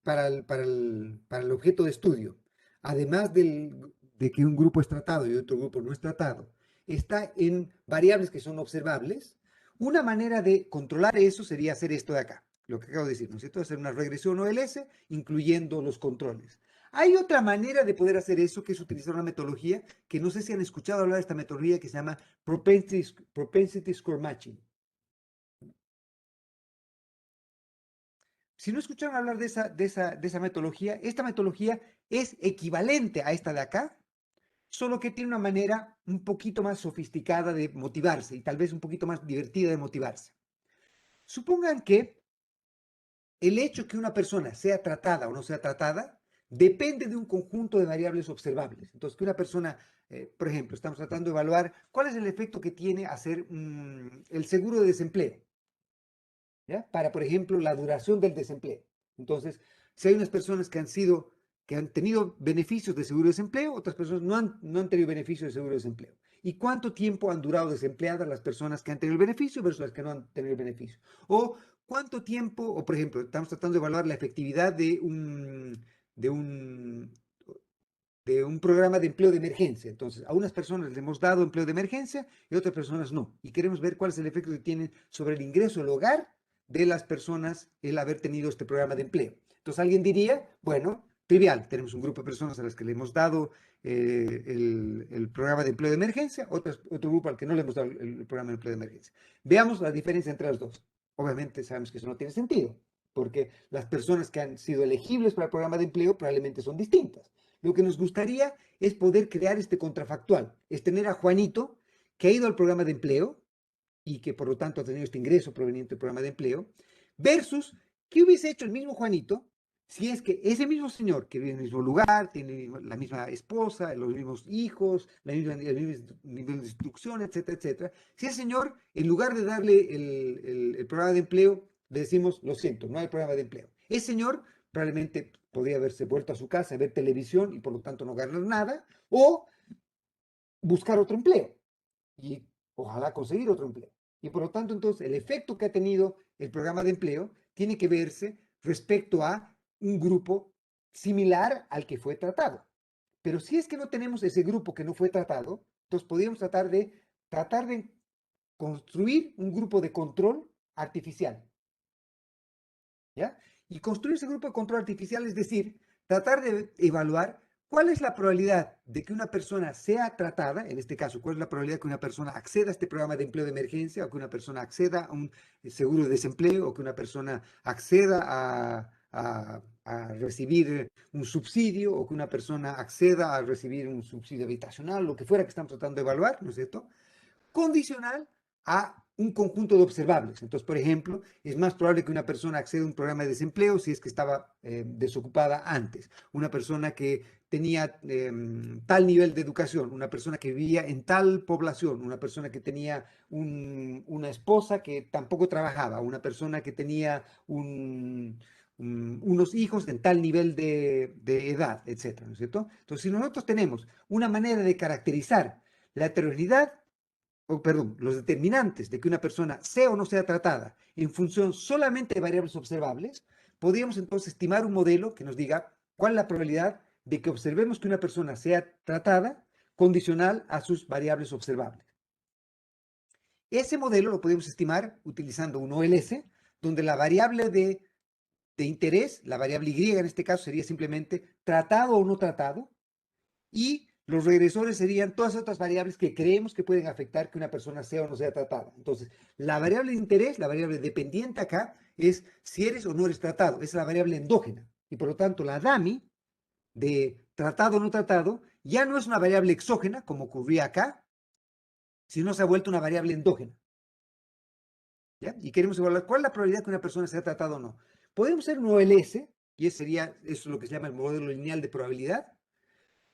para el objeto de estudio, además de que un grupo es tratado y otro grupo no es tratado, está en variables que son observables, una manera de controlar eso sería hacer esto de acá, lo que acabo de decir, ¿no es cierto? Hacer una regresión OLS incluyendo los controles. Hay otra manera de poder hacer eso, que es utilizar una metodología que no sé si han escuchado hablar de esta metodología que se llama Propensity Score Matching. Si no escucharon hablar de esa metodología, esta metodología es equivalente a esta de acá, solo que tiene una manera un poquito más sofisticada de motivarse y tal vez un poquito más divertida de motivarse. Supongan que el hecho que una persona sea tratada o no sea tratada depende de un conjunto de variables observables. Entonces, que una persona, por ejemplo, estamos tratando de evaluar cuál es el efecto que tiene hacer el seguro de desempleo. ¿Ya? Para, por ejemplo, la duración del desempleo. Entonces, si hay unas personas que han tenido beneficios de seguro de desempleo, otras personas no han tenido beneficios de seguro de desempleo. ¿Y cuánto tiempo han durado desempleadas las personas que han tenido el beneficio versus las que no han tenido el beneficio? O cuánto tiempo, o por ejemplo, estamos tratando de evaluar la efectividad de un, de un programa de empleo de emergencia. Entonces, a unas personas les hemos dado empleo de emergencia y a otras personas no. Y queremos ver cuál es el efecto que tienen sobre el ingreso al hogar de las personas el haber tenido este programa de empleo. Entonces, alguien diría, bueno, trivial, tenemos un grupo de personas a las que le hemos dado el programa de empleo de emergencia, otro grupo al que no le hemos dado el programa de empleo de emergencia. Veamos la diferencia entre las dos. Obviamente sabemos que eso no tiene sentido, porque las personas que han sido elegibles para el programa de empleo probablemente son distintas. Lo que nos gustaría es poder crear este contrafactual, es tener a Juanito que ha ido al programa de empleo y que por lo tanto ha tenido este ingreso proveniente del programa de empleo, versus qué hubiese hecho el mismo Juanito si es que ese mismo señor que vive en el mismo lugar, tiene la misma esposa, los mismos hijos, el mismo nivel de instrucción, etcétera, etcétera, si ese señor, en lugar de darle el programa de empleo, le decimos, lo siento, no hay programa de empleo. Ese señor probablemente podría haberse vuelto a su casa a ver televisión y por lo tanto no ganar nada, o buscar otro empleo y ojalá conseguir otro empleo. Y por lo tanto, entonces, el efecto que ha tenido el programa de empleo tiene que verse respecto a un grupo similar al que fue tratado. Pero si es que no tenemos ese grupo que no fue tratado, entonces podríamos tratar de construir un grupo de control artificial. ¿Ya? Y construir ese grupo de control artificial es decir, tratar de evaluar cuál es la probabilidad de que una persona sea tratada, en este caso, cuál es la probabilidad de que una persona acceda a este programa de empleo de emergencia, o que una persona acceda a un seguro de desempleo, o que una persona acceda a recibir un subsidio, o que una persona acceda a recibir un subsidio habitacional, lo que fuera que estamos tratando de evaluar, ¿no es cierto? Condicional a un conjunto de observables. Entonces, por ejemplo, es más probable que una persona acceda a un programa de desempleo si es que estaba desocupada antes. Una persona que tenía tal nivel de educación, una persona que vivía en tal población, una persona que tenía una esposa que tampoco trabajaba, una persona que tenía unos hijos en tal nivel de edad, etcétera, ¿no es cierto? Entonces, si nosotros tenemos una manera de caracterizar la heterogeneidad, perdón, los determinantes de que una persona sea o no sea tratada en función solamente de variables observables, podríamos entonces estimar un modelo que nos diga cuál es la probabilidad de que observemos que una persona sea tratada condicional a sus variables observables. Ese modelo lo podemos estimar utilizando un OLS, donde la variable de interés, la variable Y en este caso sería simplemente tratado o no tratado, y los regresores serían todas otras variables que creemos que pueden afectar que una persona sea o no sea tratada. Entonces, la variable de interés, la variable dependiente acá, es si eres o no eres tratado. Esa es la variable endógena. Y por lo tanto, la DAMI de tratado o no tratado, ya no es una variable exógena, como ocurría acá, sino se ha vuelto una variable endógena. ¿Ya? Y queremos evaluar cuál es la probabilidad que una persona sea tratada o no. Podemos hacer un OLS, y eso es lo que se llama el modelo lineal de probabilidad,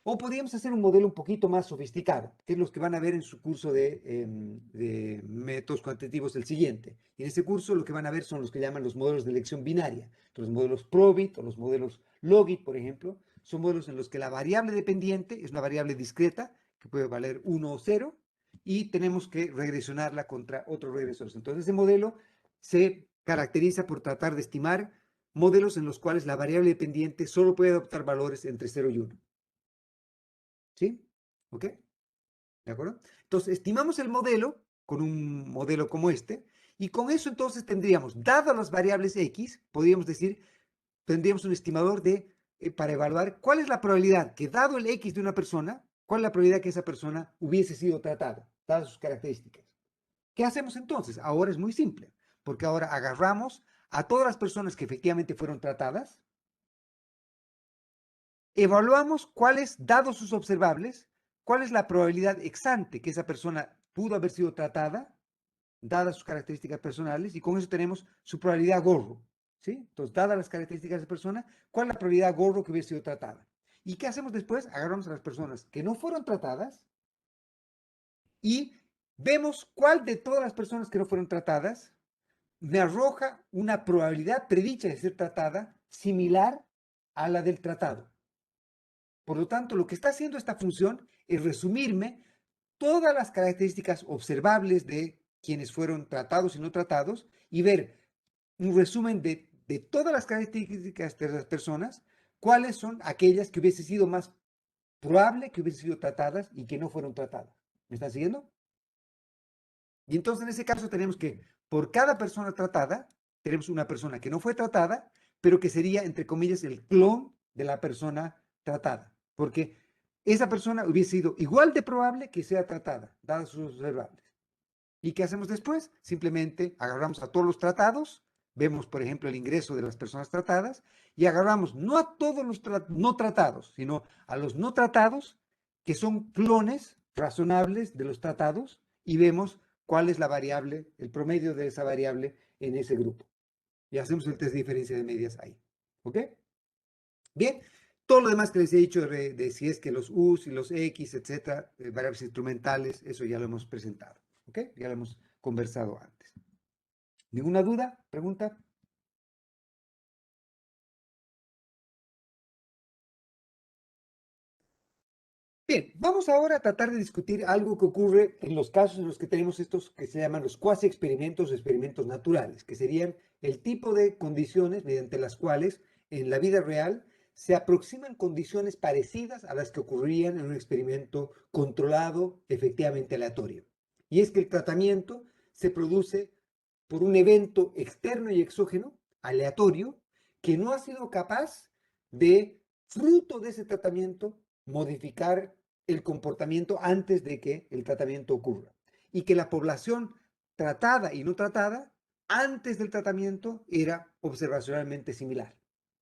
o podríamos hacer un modelo un poquito más sofisticado, que es los que van a ver en su curso de métodos cuantitativos el siguiente. Y en ese curso lo que van a ver son los que llaman los modelos de elección binaria. Los modelos Probit o los modelos Logit, por ejemplo, son modelos en los que la variable dependiente es una variable discreta, que puede valer 1 o 0, y tenemos que regresionarla contra otros regresores. Entonces, ese modelo se caracteriza por tratar de estimar modelos en los cuales la variable dependiente solo puede adoptar valores entre 0 y 1. ¿Sí? ¿Ok? ¿De acuerdo? Entonces, estimamos el modelo con un modelo como este, y con eso entonces tendríamos, dadas las variables X, podríamos decir, tendríamos un estimador para evaluar cuál es la probabilidad que, dado el X de una persona, cuál es la probabilidad que esa persona hubiese sido tratada, dadas sus características. ¿Qué hacemos entonces? Ahora es muy simple, porque ahora agarramos a todas las personas que efectivamente fueron tratadas, evaluamos cuáles, dados sus observables, cuál es la probabilidad exante que esa persona pudo haber sido tratada, dadas sus características personales, y con eso tenemos su probabilidad gorro. ¿Sí? Entonces, dadas las características de esa persona, ¿cuál es la probabilidad gorro que hubiera sido tratada? ¿Y qué hacemos después? Agarramos a las personas que no fueron tratadas y vemos cuál de todas las personas que no fueron tratadas me arroja una probabilidad predicha de ser tratada similar a la del tratado. Por lo tanto, lo que está haciendo esta función es resumirme todas las características observables de quienes fueron tratados y no tratados y ver un resumen de todas las características de las personas, cuáles son aquellas que hubiese sido más probable que hubiesen sido tratadas y que no fueron tratadas. ¿Me están siguiendo? Y entonces en ese caso tenemos que, por cada persona tratada, tenemos una persona que no fue tratada, pero que sería, entre comillas, el clon de la persona tratada. Porque esa persona hubiese sido igual de probable que sea tratada, dadas sus observables. ¿Y qué hacemos después? Simplemente agarramos a todos los tratados, vemos, por ejemplo, el ingreso de las personas tratadas, y agarramos no a todos los no tratados, sino a los no tratados, que son clones razonables de los tratados, y vemos cuál es la variable, el promedio de esa variable en ese grupo. Y hacemos el test de diferencia de medias ahí. ¿Ok? Bien. Todo lo demás que les he dicho de si es que los U's y los X, etcétera, variables instrumentales, eso ya lo hemos presentado. ¿Ok? Ya lo hemos conversado antes. ¿Ninguna duda? ¿Pregunta? Bien, vamos ahora a tratar de discutir algo que ocurre en los casos en los que tenemos estos que se llaman los cuasi experimentos o experimentos naturales, que serían el tipo de condiciones mediante las cuales en la vida real se aproximan condiciones parecidas a las que ocurrirían en un experimento controlado, efectivamente aleatorio. Y es que el tratamiento se produce por un evento externo y exógeno, aleatorio, que no ha sido capaz de, fruto de ese tratamiento, modificar el comportamiento antes de que el tratamiento ocurra. Y que la población tratada y no tratada, antes del tratamiento, era observacionalmente similar.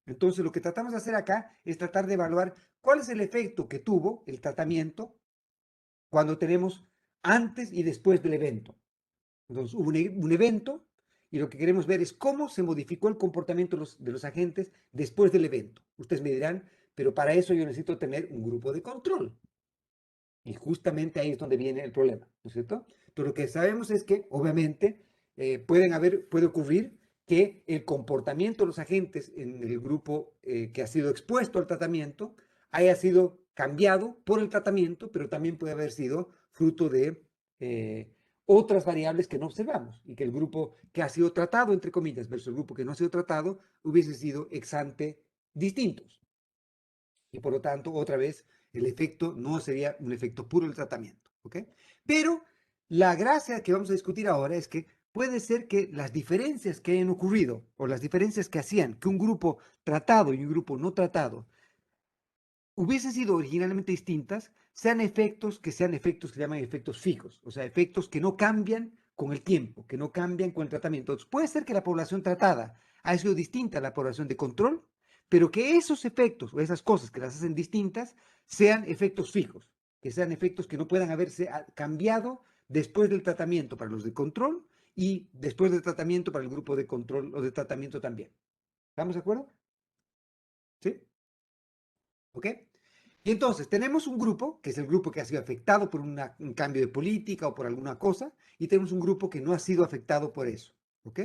Entonces, lo que tratamos de hacer acá es tratar de evaluar cuál es el efecto que tuvo el tratamiento cuando tenemos antes y después del evento. Entonces, hubo un evento y lo que queremos ver es cómo se modificó el comportamiento de los agentes después del evento. Ustedes me dirán, pero para eso yo necesito tener un grupo de control. Y justamente ahí es donde viene el problema, ¿no es cierto? Pero lo que sabemos es que, obviamente, puede ocurrir que el comportamiento de los agentes en el grupo que ha sido expuesto al tratamiento haya sido cambiado por el tratamiento, pero también puede haber sido fruto de otras variables que no observamos y que el grupo que ha sido tratado, entre comillas, versus el grupo que no ha sido tratado, hubiese sido ex ante distintos. Y por lo tanto, otra vez, el efecto no sería un efecto puro del tratamiento. ¿Ok? Pero la gracia que vamos a discutir ahora es que puede ser que las diferencias que hayan ocurrido o las diferencias que hacían que un grupo tratado y un grupo no tratado hubiesen sido originalmente distintas, sean efectos que se llaman efectos fijos, o sea, efectos que no cambian con el tiempo, que no cambian con el tratamiento. Entonces, puede ser que la población tratada haya sido distinta a la población de control, pero que esos efectos o esas cosas que las hacen distintas sean efectos fijos, que sean efectos que no puedan haberse cambiado después del tratamiento para los de control y después del tratamiento para el grupo de control o de tratamiento también. ¿Estamos de acuerdo? ¿Sí? ¿Ok? Y entonces tenemos un grupo, que es el grupo que ha sido afectado por un cambio de política o por alguna cosa, y tenemos un grupo que no ha sido afectado por eso. ¿Ok?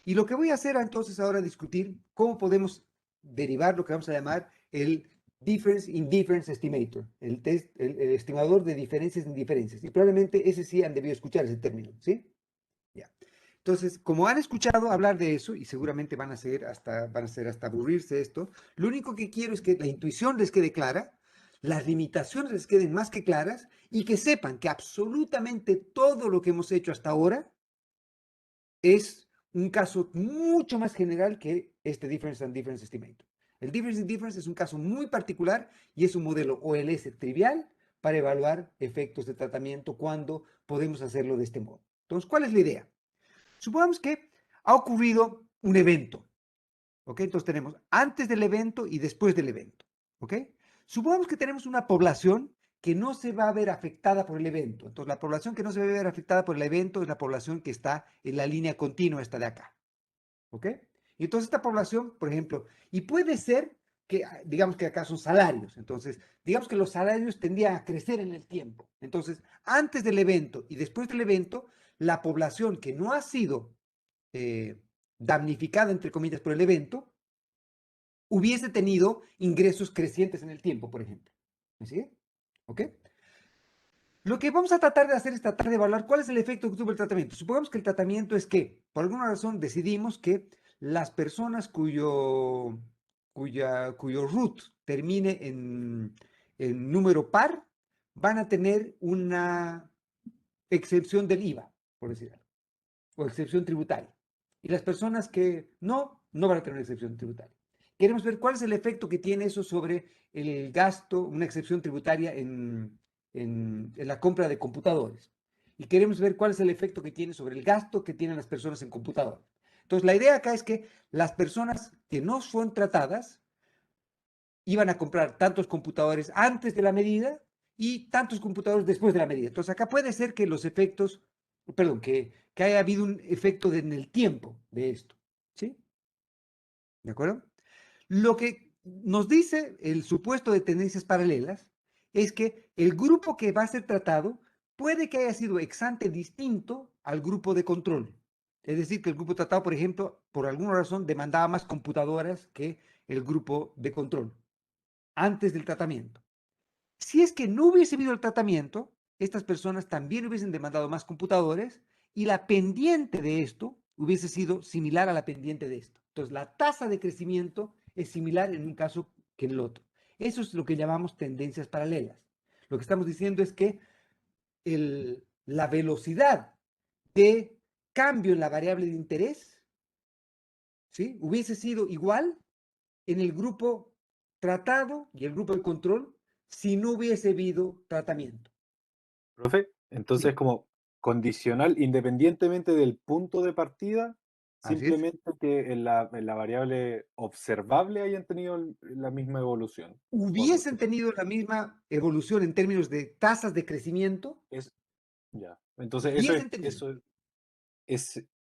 Y lo que voy a hacer entonces ahora es discutir cómo podemos derivar lo que vamos a llamar el Difference Indifference Estimator, el estimador de diferencias en diferencias. Y probablemente ese sí han debido escuchar ese término, ¿sí? Ya. Entonces, como han escuchado hablar de eso, y seguramente van a ser hasta aburrirse esto, lo único que quiero es que la intuición les quede clara, las limitaciones les queden más que claras, y que sepan que absolutamente todo lo que hemos hecho hasta ahora es un caso mucho más general que este Difference and Difference Estimator. El Difference and Difference es un caso muy particular y es un modelo OLS trivial para evaluar efectos de tratamiento cuando podemos hacerlo de este modo. Entonces, ¿cuál es la idea? Supongamos que ha ocurrido un evento, ¿ok? Entonces tenemos antes del evento y después del evento, ¿ok? Supongamos que tenemos una población que no se va a ver afectada por el evento. Entonces la población que no se va a ver afectada por el evento es la población que está en la línea continua, esta de acá, ¿ok? Y entonces esta población, por ejemplo, y puede ser que, digamos que acá son salarios, entonces, digamos que los salarios tendrían a crecer en el tiempo. Entonces, antes del evento y después del evento, la población que no ha sido damnificada, entre comillas, por el evento, hubiese tenido ingresos crecientes en el tiempo, por ejemplo. ¿Me sigue? ¿Ok? Lo que vamos a tratar de hacer es tratar de evaluar cuál es el efecto que tuvo el tratamiento. Supongamos que el tratamiento es que, por alguna razón, decidimos que las personas cuyo root termine en número par van a tener una excepción del IVA, por decir algo, o excepción tributaria. Y las personas que no van a tener una excepción tributaria. Queremos ver cuál es el efecto que tiene eso sobre el gasto, una excepción tributaria en la compra de computadores. Y queremos ver cuál es el efecto que tiene sobre el gasto que tienen las personas en computadores. Entonces, la idea acá es que las personas que no son tratadas iban a comprar tantos computadores antes de la medida y tantos computadores después de la medida. Entonces, acá puede ser que los efectos, perdón, que haya habido un efecto en el tiempo de esto. ¿Sí? ¿De acuerdo? Lo que nos dice el supuesto de tendencias paralelas es que el grupo que va a ser tratado puede que haya sido ex ante distinto al grupo de control. Es decir, que el grupo tratado, por ejemplo, por alguna razón demandaba más computadoras que el grupo de control antes del tratamiento. Si es que no hubiese habido el tratamiento, estas personas también hubiesen demandado más computadores y la pendiente de esto hubiese sido similar a la pendiente de esto. Entonces, la tasa de crecimiento es similar en un caso que en el otro. Eso es lo que llamamos tendencias paralelas. Lo que estamos diciendo es que la velocidad de cambio en la variable de interés, ¿sí?, hubiese sido igual en el grupo tratado y el grupo de control si no hubiese habido tratamiento. Profe, entonces ¿Sí? como condicional, independientemente del punto de partida, Así es. simplemente que en la variable observable hayan tenido la misma evolución. Por, Hubiesen tenido la misma evolución en términos de tasas de crecimiento, es, ya. Entonces hubiesen tenido.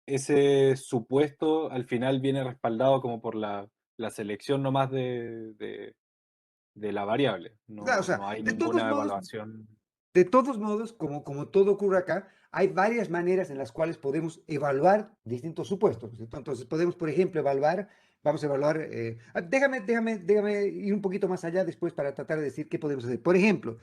ese supuesto al final viene respaldado como por la selección nomás de la variable. Claro, o No, sea, no hay ninguna evaluación. de todos modos, como todo ocurre acá, hay varias maneras en las cuales podemos evaluar distintos supuestos, ¿cierto? Entonces, podemos, por ejemplo, vamos a evaluar, déjame ir un poquito más allá después para tratar de decir qué podemos hacer. Por ejemplo,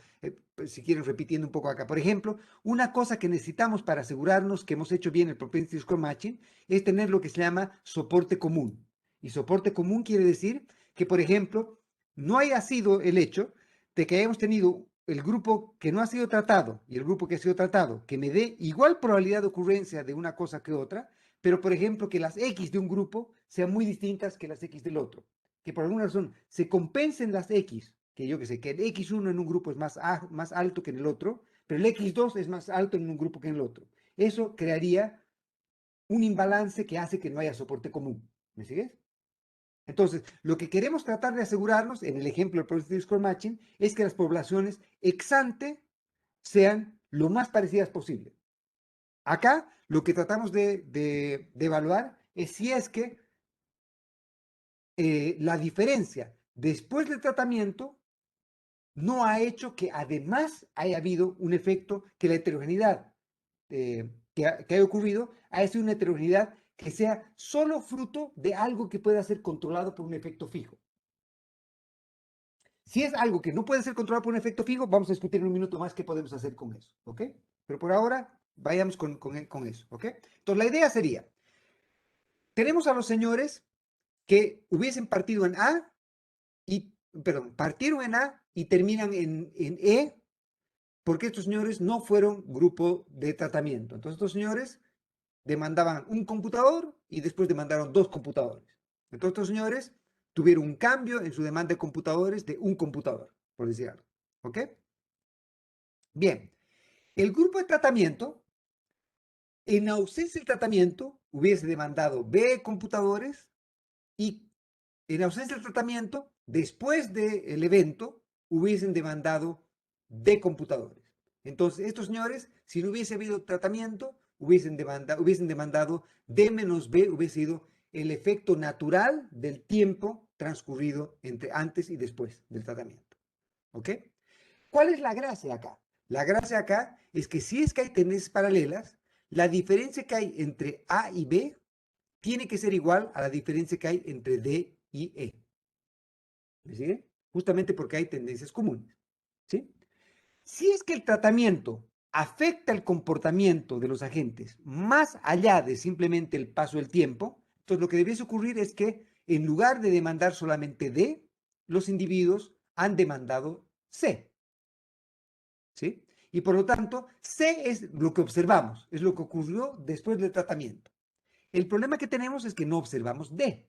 pues, si quieren, repitiendo un poco acá, por ejemplo, una cosa que necesitamos para asegurarnos que hemos hecho bien el propensity score matching es tener lo que se llama soporte común. Y soporte común quiere decir que, por ejemplo, no haya sido el hecho de que hayamos tenido el grupo que no ha sido tratado y el grupo que ha sido tratado, que me dé igual probabilidad de ocurrencia de una cosa que otra, pero por ejemplo que las X de un grupo sean muy distintas que las X del otro. Que por alguna razón se compensen las X, que yo que sé, que el X1 en un grupo es más alto que en el otro, pero el X2 es más alto en un grupo que en el otro. Eso crearía un imbalance que hace que no haya soporte común. ¿Me sigues? Entonces, lo que queremos tratar de asegurarnos en el ejemplo del Probability Score Matching es que las poblaciones ex ante sean lo más parecidas posible. Acá lo que tratamos de evaluar es si es que la diferencia después del tratamiento no ha hecho que además haya habido un efecto, que la heterogeneidad que haya ocurrido haya sido una heterogeneidad que sea solo fruto de algo que pueda ser controlado por un efecto fijo. Si es algo que no puede ser controlado por un efecto fijo, vamos a discutir en un minuto más qué podemos hacer con eso, ¿ok? Pero por ahora, vayamos con eso, ¿ok? Entonces, la idea sería, tenemos a los señores que hubiesen partido en A y, perdón, partieron en A y terminan en E, porque estos señores no fueron grupo de tratamiento. Entonces, estos señores demandaban un computador y después demandaron 2 computadores. Entonces, estos señores tuvieron un cambio en su demanda de computadores de un computador, por decir algo. ¿Ok? Bien, el grupo de tratamiento, en ausencia del tratamiento, hubiese demandado B computadores y en ausencia del tratamiento, después del evento, hubiesen demandado D computadores. Entonces, estos señores, si no hubiese habido tratamiento, hubiesen demandado D menos B, hubiese sido el efecto natural del tiempo transcurrido entre antes y después del tratamiento. ¿Ok? ¿Cuál es la gracia acá? La gracia acá es que si es que hay tendencias paralelas, la diferencia que hay entre A y B tiene que ser igual a la diferencia que hay entre D y E. ¿Me siguen? Justamente porque hay tendencias comunes. ¿Sí? Si es que el tratamiento afecta el comportamiento de los agentes más allá de simplemente el paso del tiempo, entonces lo que debiese ocurrir es que en lugar de demandar solamente D, los individuos han demandado C. ¿Sí? Y por lo tanto, C es lo que observamos, es lo que ocurrió después del tratamiento. El problema que tenemos es que no observamos D.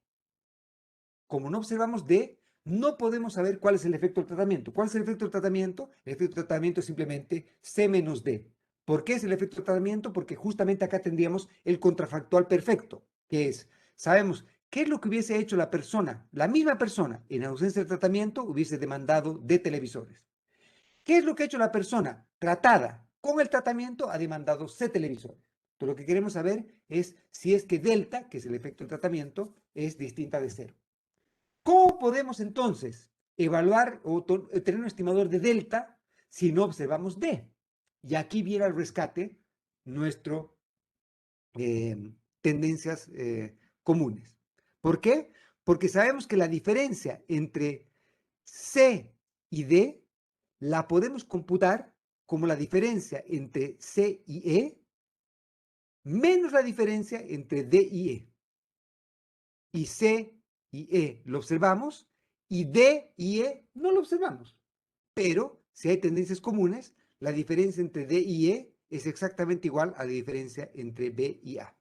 Como no observamos D, no podemos saber cuál es el efecto del tratamiento. ¿Cuál es el efecto del tratamiento? El efecto del tratamiento es simplemente C menos D. ¿Por qué es el efecto del tratamiento? Porque justamente acá tendríamos el contrafactual perfecto, que es, sabemos qué es lo que hubiese hecho la persona, la misma persona, en ausencia del tratamiento, hubiese demandado de televisores. ¿Qué es lo que ha hecho la persona tratada con el tratamiento? Ha demandado C televisores. Entonces, lo que queremos saber es si es que delta, que es el efecto del tratamiento, es distinta de cero. ¿Cómo podemos entonces evaluar o tener un estimador de delta si no observamos D? Y aquí viene al rescate nuestro tendencias comunes. ¿Por qué? Porque sabemos que la diferencia entre C y D la podemos computar como la diferencia entre C y E menos la diferencia entre D y E. Y C y E lo observamos y D y E no lo observamos. Pero si hay tendencias comunes, la diferencia entre D y E es exactamente igual a la diferencia entre B y A.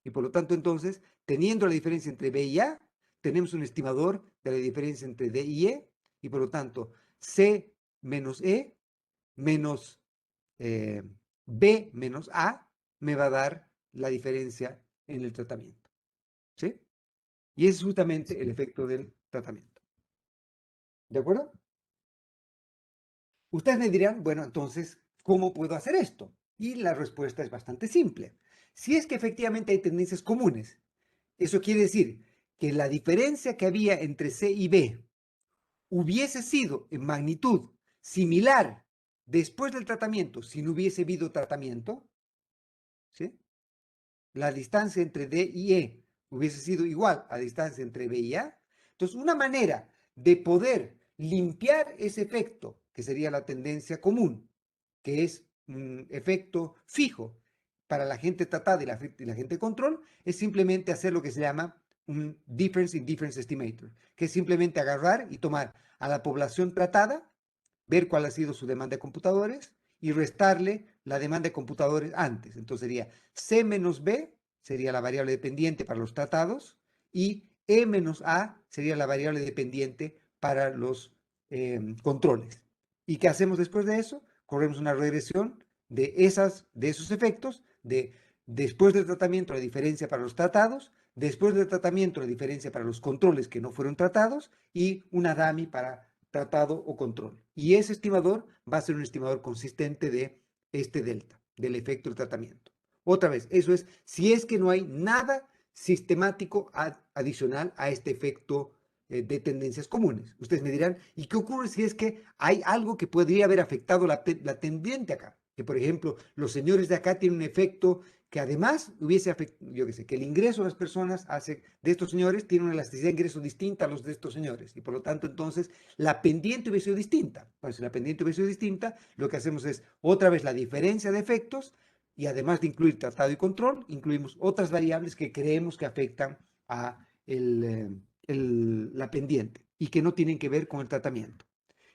Y por lo tanto, entonces, teniendo la diferencia entre B y A, tenemos un estimador de la diferencia entre D y E, y por lo tanto, C menos E menos B menos A me va a dar la diferencia en el tratamiento. ¿Sí? Y ese es justamente el efecto del tratamiento. ¿De acuerdo? Ustedes me dirán, bueno, entonces, ¿cómo puedo hacer esto? Y la respuesta es bastante simple. Si es que efectivamente hay tendencias comunes, eso quiere decir que la diferencia que había entre C y B hubiese sido en magnitud similar después del tratamiento si no hubiese habido tratamiento, ¿sí? La distancia entre D y E hubiese sido igual a la distancia entre B y A. Entonces, una manera de poder limpiar ese efecto, que sería la tendencia común, que es un efecto fijo para la gente tratada y la gente de control, es simplemente hacer lo que se llama un difference in difference estimator, que es simplemente agarrar y tomar a la población tratada, ver cuál ha sido su demanda de computadores y restarle la demanda de computadores antes. Entonces sería C menos B, sería la variable dependiente para los tratados, y E menos A sería la variable dependiente para los controles. ¿Y qué hacemos después de eso? Corremos una regresión de esos efectos, de después del tratamiento la diferencia para los tratados, después del tratamiento la diferencia para los controles que no fueron tratados y una dummy para tratado o control. Y ese estimador va a ser un estimador consistente de este delta, del efecto del tratamiento. Otra vez, eso es si es que no hay nada sistemático adicional a este efecto de tendencias comunes. Ustedes me dirán, ¿y qué ocurre si es que hay algo que podría haber afectado la tendiente acá? Que, por ejemplo, los señores de acá tienen un efecto que además hubiese afectado, yo qué sé, que el ingreso de las personas de estos señores tiene una elasticidad de ingreso distinta a los de estos señores. Y por lo tanto, entonces, la pendiente hubiese sido distinta. Pues si la pendiente hubiese sido distinta, lo que hacemos es otra vez la diferencia de efectos y además de incluir tratado y control, incluimos otras variables que creemos que afectan a la pendiente y que no tienen que ver con el tratamiento.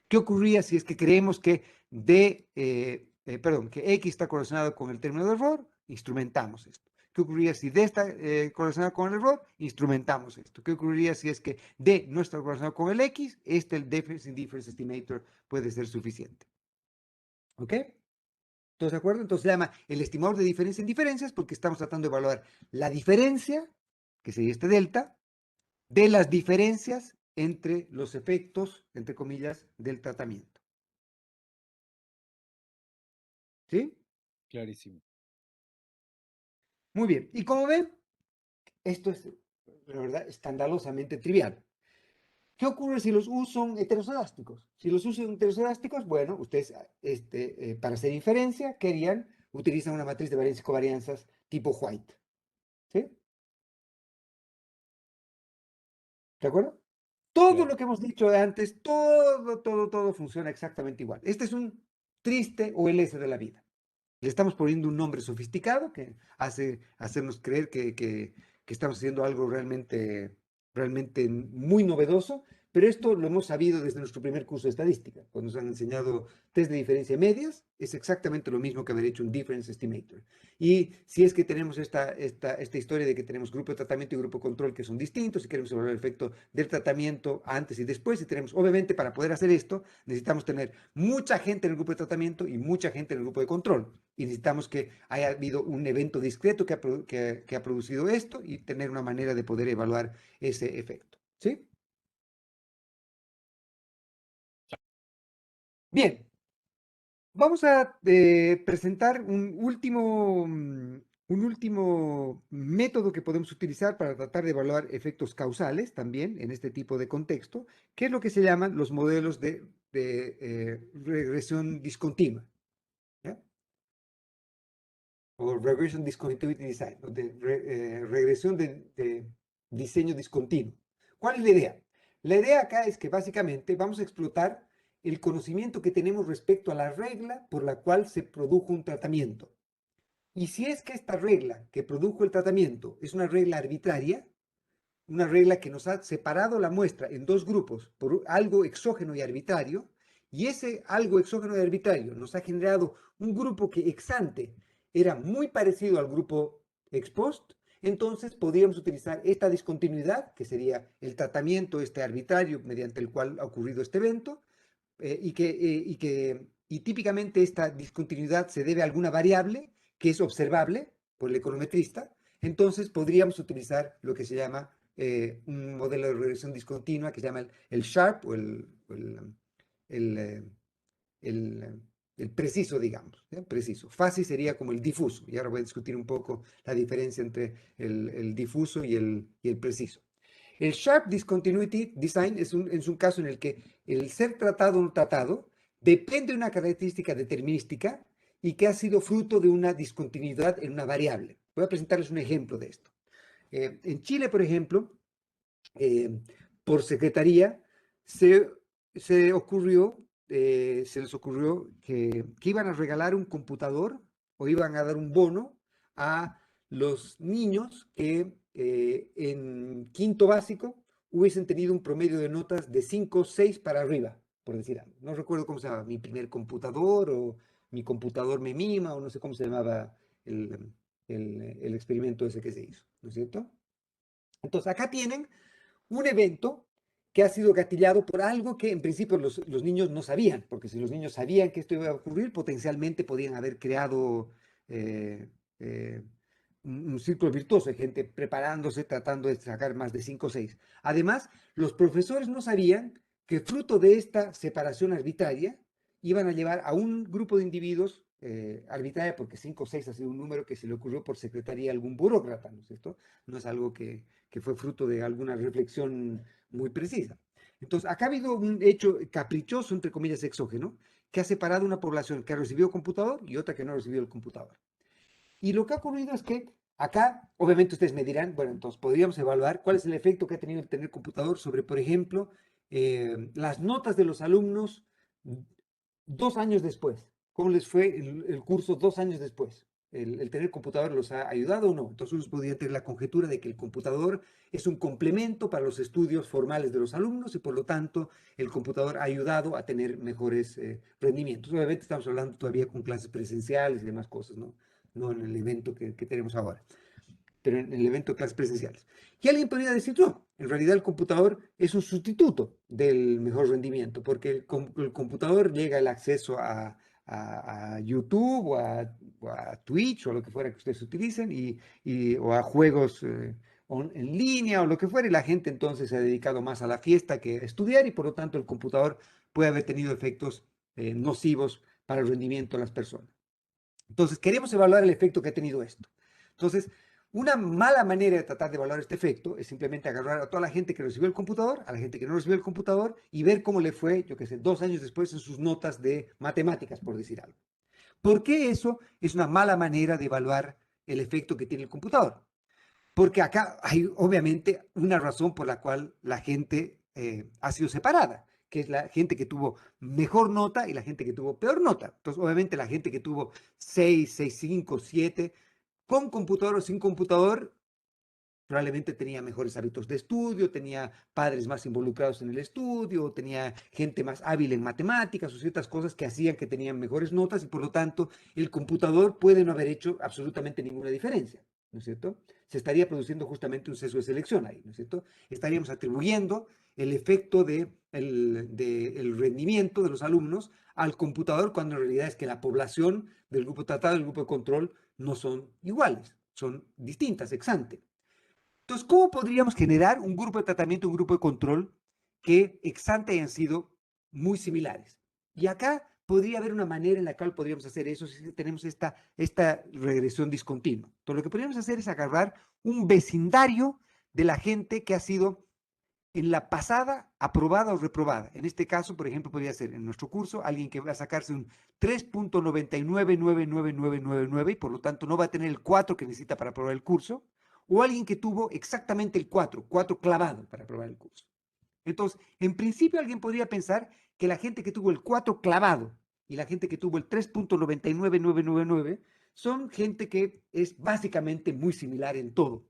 ¿Qué ocurría si es que creemos que que X está correlacionado con el término de error? Instrumentamos esto. ¿Qué ocurriría si D está correlacionado con el error? Instrumentamos esto. ¿Qué ocurriría si es que D no está correlacionado con el X? El Difference in Difference Estimator puede ser suficiente. ¿Ok? ¿Todos de acuerdo? Entonces se llama el estimador de diferencia en diferencias porque estamos tratando de evaluar la diferencia, que sería este delta, de las diferencias entre los efectos, entre comillas, del tratamiento. ¿Sí? Clarísimo. Muy bien. Y como ven, esto es, la verdad, escandalosamente trivial. ¿Qué ocurre si los U son heteroscedásticos? Si los U son heteroscedásticos, bueno, ustedes para hacer inferencia, querían, utilizan una matriz de varianzas y covarianzas tipo White. ¿Sí? ¿De acuerdo? Todo Claro. lo que hemos dicho antes, todo funciona exactamente igual. Este es un triste OLS de la vida. Le estamos poniendo un nombre sofisticado que hace hacernos creer que estamos haciendo algo realmente muy novedoso, pero esto lo hemos sabido desde nuestro primer curso de estadística, cuando nos han enseñado test de diferencia medias, es exactamente lo mismo que haber hecho un difference estimator. Y si es que tenemos esta historia de que tenemos grupo de tratamiento y grupo de control que son distintos y queremos evaluar el efecto del tratamiento antes y después, y tenemos, obviamente, para poder hacer esto, necesitamos tener mucha gente en el grupo de tratamiento y mucha gente en el grupo de control. Y necesitamos que haya habido un evento discreto que ha producido esto y tener una manera de poder evaluar ese efecto. ¿Sí? Bien, vamos a presentar un último método que podemos utilizar para tratar de evaluar efectos causales también en este tipo de contexto, que es lo que se llaman los modelos de regresión discontinua. ¿Ya? O Regression Discontinuity Design, o regresión de diseño discontinuo. ¿Cuál es la idea? La idea acá es que básicamente vamos a explotar el conocimiento que tenemos respecto a la regla por la cual se produjo un tratamiento. Y si es que esta regla que produjo el tratamiento es una regla arbitraria, una regla que nos ha separado la muestra en dos grupos por algo exógeno y arbitrario, y ese algo exógeno y arbitrario nos ha generado un grupo que ex ante era muy parecido al grupo ex post, entonces podríamos utilizar esta discontinuidad, que sería el tratamiento este arbitrario mediante el cual ha ocurrido este evento, y típicamente esta discontinuidad se debe a alguna variable que es observable por el econometrista, entonces podríamos utilizar lo que se llama un modelo de regresión discontinua que se llama el Sharp o el, eh, el, el preciso, digamos. ¿Ya? Preciso. Fácil sería como el difuso. Y ahora voy a discutir un poco la diferencia entre el difuso y el preciso. El Sharp Discontinuity Design es un caso en el que el ser tratado o no tratado depende de una característica determinística y que ha sido fruto de una discontinuidad en una variable. Voy a presentarles un ejemplo de esto. En Chile, por ejemplo, eh, por secretaría, se, se ocurrió, se les ocurrió que iban a regalar un computador o iban a dar un bono a los niños que en quinto básico hubiesen tenido un promedio de notas de 5 o 6 para arriba, por decir algo. No recuerdo cómo se llamaba, mi primer computador o mi computador me mima o no sé cómo se llamaba el experimento ese que se hizo, ¿no es cierto? Entonces, acá tienen un evento que ha sido gatillado por algo que en principio los niños no sabían, porque si los niños sabían que esto iba a ocurrir, potencialmente podían haber creado eh, eh, un círculo virtuoso de gente preparándose, tratando de sacar más de 5 o 6. Además, los profesores no sabían que fruto de esta separación arbitraria iban a llevar a un grupo de individuos arbitraria, porque 5 o 6 ha sido un número que se le ocurrió por secretaría a algún burócrata, ¿no es cierto? No es algo que fue fruto de alguna reflexión muy precisa. Entonces, acá ha habido un hecho caprichoso, entre comillas, exógeno, que ha separado una población que ha recibido computador y otra que no ha recibido el computador. Y lo que ha ocurrido es que acá, obviamente ustedes me dirán, bueno, entonces podríamos evaluar cuál es el efecto que ha tenido el tener computador sobre, por ejemplo, las notas de los alumnos 2 años después. ¿Cómo les fue el curso 2 años después? El tener computador los ha ayudado o no. Entonces uno podría tener la conjetura de que el computador es un complemento para los estudios formales de los alumnos y por lo tanto el computador ha ayudado a tener mejores rendimientos. Obviamente estamos hablando todavía con clases presenciales y demás cosas, ¿no? No en el evento que tenemos ahora, pero en el evento de clases presenciales. Y alguien podría decir, no, en realidad el computador es un sustituto del mejor rendimiento, porque el computador llega el acceso a YouTube o a Twitch o lo que fuera que ustedes utilicen, o a juegos en línea o lo que fuera, y la gente entonces se ha dedicado más a la fiesta que a estudiar, y por lo tanto el computador puede haber tenido efectos nocivos para el rendimiento de las personas. Entonces, queremos evaluar el efecto que ha tenido esto. Entonces, una mala manera de tratar de evaluar este efecto es simplemente agarrar a toda la gente que recibió el computador, a la gente que no recibió el computador y ver cómo le fue, yo qué sé, 2 años después en sus notas de matemáticas, por decir algo. ¿Por qué eso es una mala manera de evaluar el efecto que tiene el computador? Porque acá hay obviamente una razón por la cual la gente ha sido separada, que es la gente que tuvo mejor nota y la gente que tuvo peor nota. Entonces, obviamente la gente que tuvo 6, 6, 5, 7, con computador o sin computador, probablemente tenía mejores hábitos de estudio, tenía padres más involucrados en el estudio, tenía gente más hábil en matemáticas o ciertas cosas que hacían que tenían mejores notas y por lo tanto el computador puede no haber hecho absolutamente ninguna diferencia, ¿no es cierto? Se estaría produciendo justamente un sesgo de selección ahí, ¿no es cierto? Estaríamos atribuyendo el efecto del rendimiento de los alumnos al computador cuando en realidad es que la población del grupo tratado y del grupo de control no son iguales, son distintas, ex ante. Entonces, ¿cómo podríamos generar un grupo de tratamiento, un grupo de control que ex ante hayan sido muy similares? Y acá podría haber una manera en la cual podríamos hacer eso si tenemos esta regresión discontinua. Entonces, lo que podríamos hacer es agarrar un vecindario de la gente que ha sido en la pasada aprobada o reprobada. En este caso, por ejemplo, podría ser en nuestro curso alguien que va a sacarse un 3.9999999 y por lo tanto no va a tener el 4 que necesita para aprobar el curso, o alguien que tuvo exactamente el 4, 4 clavado para aprobar el curso. Entonces, en principio alguien podría pensar que la gente que tuvo el 4 clavado y la gente que tuvo el 3.99999 son gente que es básicamente muy similar en todo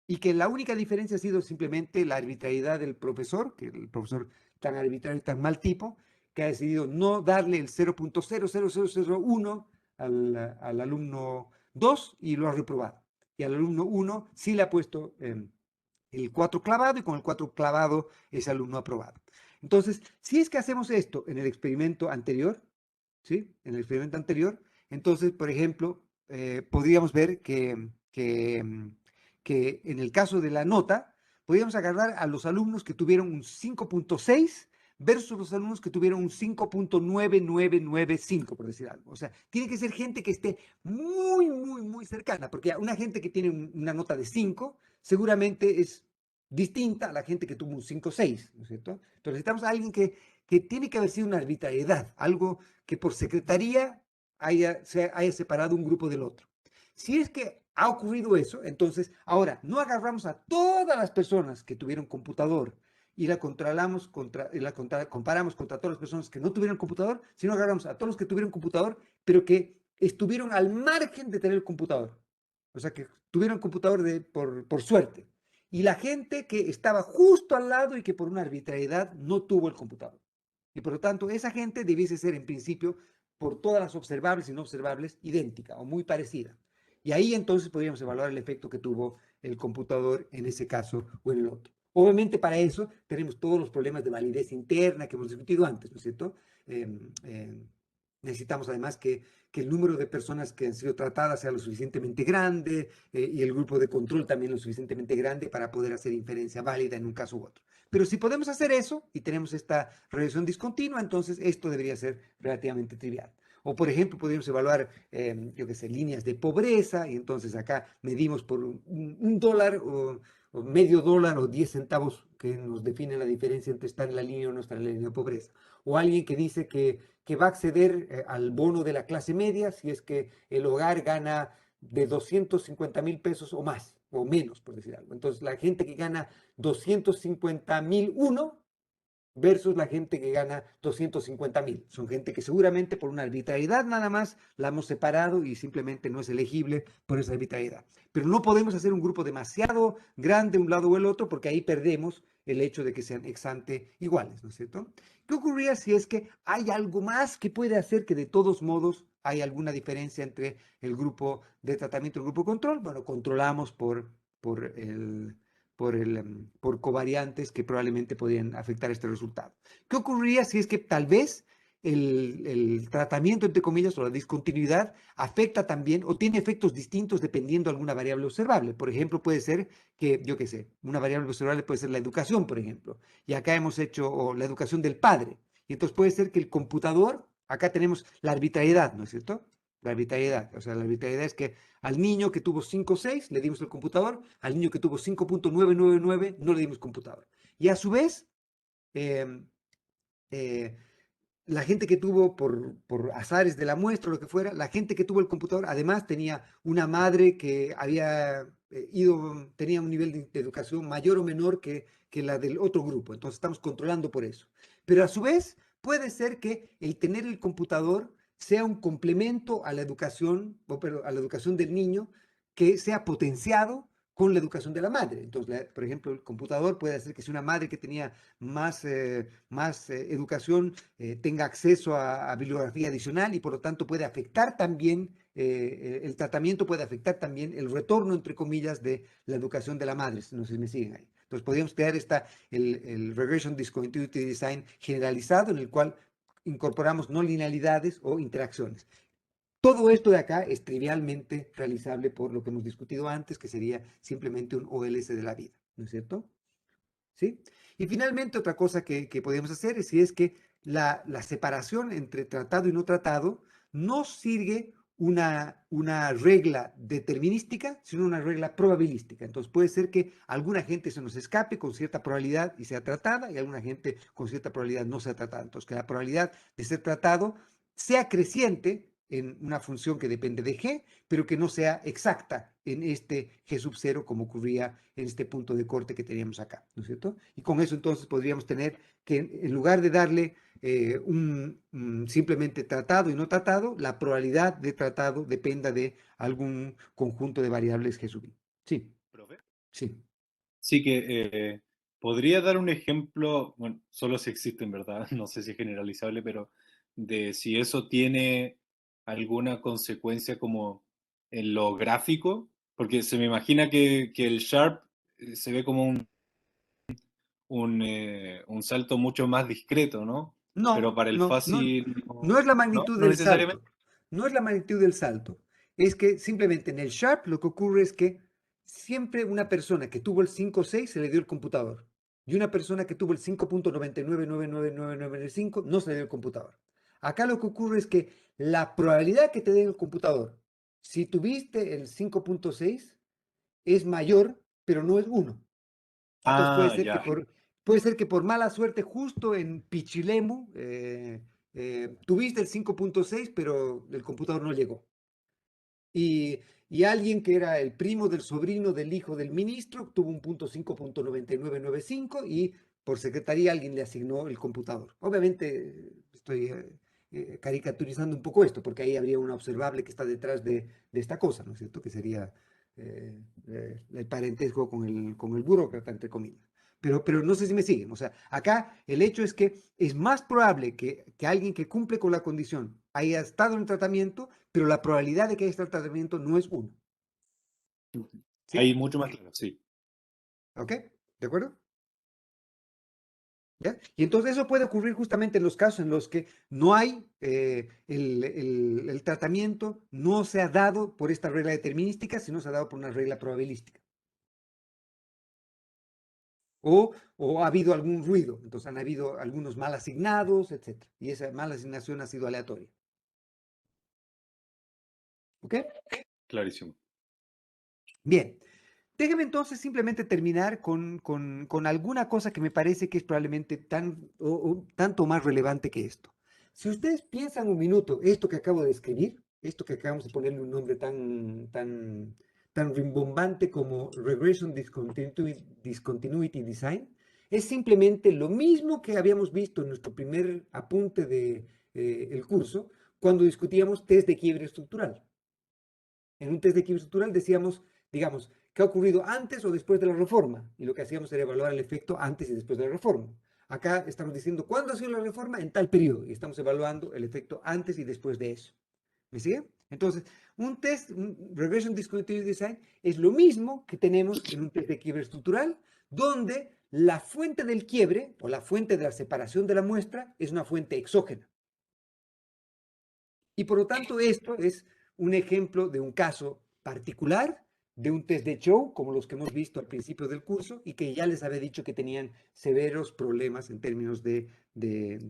y que la única diferencia ha sido simplemente la arbitrariedad del profesor, que el profesor tan arbitrario y tan mal tipo, que ha decidido no darle el 0.00001 al alumno 2 y lo ha reprobado. Y al alumno 1 sí le ha puesto el 4 clavado y con el 4 clavado ese alumno aprobado. Entonces, si es que hacemos esto en el experimento anterior, ¿sí? En el experimento anterior, entonces, por ejemplo, podríamos ver que en el caso de la nota, podríamos agarrar a los alumnos que tuvieron un 5.6 versus los alumnos que tuvieron un 5.9995, por decir algo. O sea, tiene que ser gente que esté muy, muy, muy cercana, porque una gente que tiene una nota de 5 seguramente es distinta a la gente que tuvo un 5.6, ¿no es cierto? Entonces necesitamos a alguien que tiene que haber sido una arbitrariedad, algo que por secretaría se haya separado un grupo del otro. Si es que ha ocurrido eso, entonces ahora no agarramos a todas las personas que tuvieron computador y comparamos contra todas las personas que no tuvieron computador, sino agarramos a todos los que tuvieron computador, pero que estuvieron al margen de tener el computador. O sea, que tuvieron computador por suerte. Y la gente que estaba justo al lado y que por una arbitrariedad no tuvo el computador. Y por lo tanto, esa gente debiese ser en principio, por todas las observables y no observables, idéntica o muy parecida. Y ahí entonces podríamos evaluar el efecto que tuvo el computador en ese caso o en el otro. Obviamente para eso tenemos todos los problemas de validez interna que hemos discutido antes, ¿no es cierto? Eh, eh, Necesitamos además que el número de personas que han sido tratadas sea lo suficientemente grande y el grupo de control también lo suficientemente grande para poder hacer inferencia válida en un caso u otro. Pero si podemos hacer eso y tenemos esta regresión discontinua, entonces esto debería ser relativamente trivial. O, por ejemplo, podríamos evaluar, yo qué sé, líneas de pobreza, y entonces acá medimos por un dólar o medio dólar o 10 centavos que nos define la diferencia entre estar en la línea o no estar en la línea de pobreza. O alguien que dice que va a acceder al bono de la clase media si es que el hogar gana de 250.000 pesos o más, o menos, por decir algo. Entonces, la gente que gana 250.001 versus la gente que gana 250.000. Son gente que seguramente por una arbitrariedad nada más la hemos separado y simplemente no es elegible por esa arbitrariedad. Pero no podemos hacer un grupo demasiado grande un lado o el otro porque ahí perdemos el hecho de que sean ex ante iguales, ¿no es cierto? ¿Qué ocurría si es que hay algo más que puede hacer que de todos modos hay alguna diferencia entre el grupo de tratamiento y el grupo de control? Bueno, controlamos por el, por covariantes que probablemente podrían afectar este resultado. ¿Qué ocurriría si es que tal vez el tratamiento, entre comillas, o la discontinuidad afecta también o tiene efectos distintos dependiendo de alguna variable observable? Por ejemplo, puede ser que, yo qué sé, una variable observable puede ser la educación, por ejemplo, y acá hemos hecho o la educación del padre, y entonces puede ser que el computador, acá tenemos la arbitrariedad, ¿no es cierto? La arbitrariedad, o sea, la arbitrariedad es que al niño que tuvo 5,6 le dimos el computador, al niño que tuvo 5,999 no le dimos computador. Y a su vez, eh, eh, la gente que tuvo por azares de la muestra o lo que fuera, la gente que tuvo el computador además tenía una madre que había tenía un nivel de educación mayor o menor que la del otro grupo. Entonces estamos controlando por eso. Pero a su vez puede ser que el tener el computador sea un complemento a la educación, a la educación del niño que sea potenciado con la educación de la madre. Entonces, por ejemplo, el computador puede hacer que si una madre que tenía más educación tenga acceso a bibliografía adicional y por lo tanto puede afectar también, el tratamiento puede afectar también el retorno, entre comillas, de la educación de la madre. No sé si me siguen ahí. Entonces podríamos crear el Regression Discontinuity Design generalizado en el cual incorporamos no linealidades o interacciones. Todo esto de acá es trivialmente realizable por lo que hemos discutido antes, que sería simplemente un OLS de la vida, ¿no es cierto? ¿Sí? Y finalmente, otra cosa que podemos hacer es si es que la separación entre tratado y no tratado no sigue una regla determinística, sino una regla probabilística. Entonces puede ser que alguna gente se nos escape con cierta probabilidad y sea tratada, y alguna gente con cierta probabilidad no sea tratada. Entonces que la probabilidad de ser tratado sea creciente en una función que depende de g, pero que no sea exacta en este g sub 0 como ocurría en este punto de corte que teníamos acá, ¿no es cierto? Y con eso entonces podríamos tener que en lugar de darle simplemente tratado y no tratado, la probabilidad de tratado dependa de algún conjunto de variables g sub i. Sí, ¿Profe? sí. Sí que podría dar un ejemplo, bueno, solo si existe en verdad, no sé si es generalizable, pero de si eso tiene alguna consecuencia como en lo gráfico, porque se me imagina que el Sharp se ve como un salto mucho más discreto, ¿no? Pero No, para el no, no, fácil, no no, es la no, magnitud no del necesariamente. salto. No es la magnitud del salto. Es que simplemente en el Sharp lo que ocurre es que siempre una persona que tuvo el 5,6 se le dio el computador. Y una persona que tuvo el 5,99999995 no se le dio el computador. Acá lo que ocurre es que la probabilidad que te den el computador, si tuviste el 5,6, es mayor, pero no es uno. Entonces Ah, ya. puede ser que por mala suerte, justo en Pichilemu, tuviste el 5,6, pero el computador no llegó. Y alguien que era el primo del sobrino del hijo del ministro tuvo un punto 5,9995 y por secretaría alguien le asignó el computador. Obviamente estoy caricaturizando un poco esto, porque ahí habría una observable que está detrás de esta cosa, ¿no es cierto? Que sería el parentesco con el burócrata, entre comillas. Pero no sé si me siguen. O sea, acá el hecho es que es más probable que alguien que cumple con la condición haya estado en tratamiento, pero la probabilidad de que haya estado en tratamiento no es uno. Ahí ¿Sí? mucho más claro, sí. ¿Ok? ¿De acuerdo? ¿Ya? Y entonces eso puede ocurrir justamente en los casos en los que no hay el tratamiento, no se ha dado por esta regla determinística, sino se ha dado por una regla probabilística. O ha habido algún ruido, entonces han habido algunos mal asignados, etc. Y esa mala asignación ha sido aleatoria. ¿Ok? Clarísimo. Bien. Déjeme entonces simplemente terminar con alguna cosa que me parece que es probablemente o tanto más relevante que esto. Si ustedes piensan un minuto, esto que acabo de escribir, esto que acabamos de ponerle un nombre tan rimbombante como Regression Discontinuity Design, es simplemente lo mismo que habíamos visto en nuestro primer apunte de el curso cuando discutíamos test de quiebre estructural. En un test de química estructural decíamos, digamos, qué ha ocurrido antes o después de la reforma. Y lo que hacíamos era evaluar el efecto antes y después de la reforma. Acá estamos diciendo cuándo ha sido la reforma en tal periodo. Y estamos evaluando el efecto antes y después de eso. ¿Me sigue? Entonces, un test, un Regression Discontinuity Design, es lo mismo que tenemos en un test de quiebre estructural, donde la fuente del quiebre o la fuente de la separación de la muestra es una fuente exógena. Y por lo tanto, esto es un ejemplo de un caso particular de un test de show, como los que hemos visto al principio del curso, y que ya les había dicho que tenían severos problemas en términos de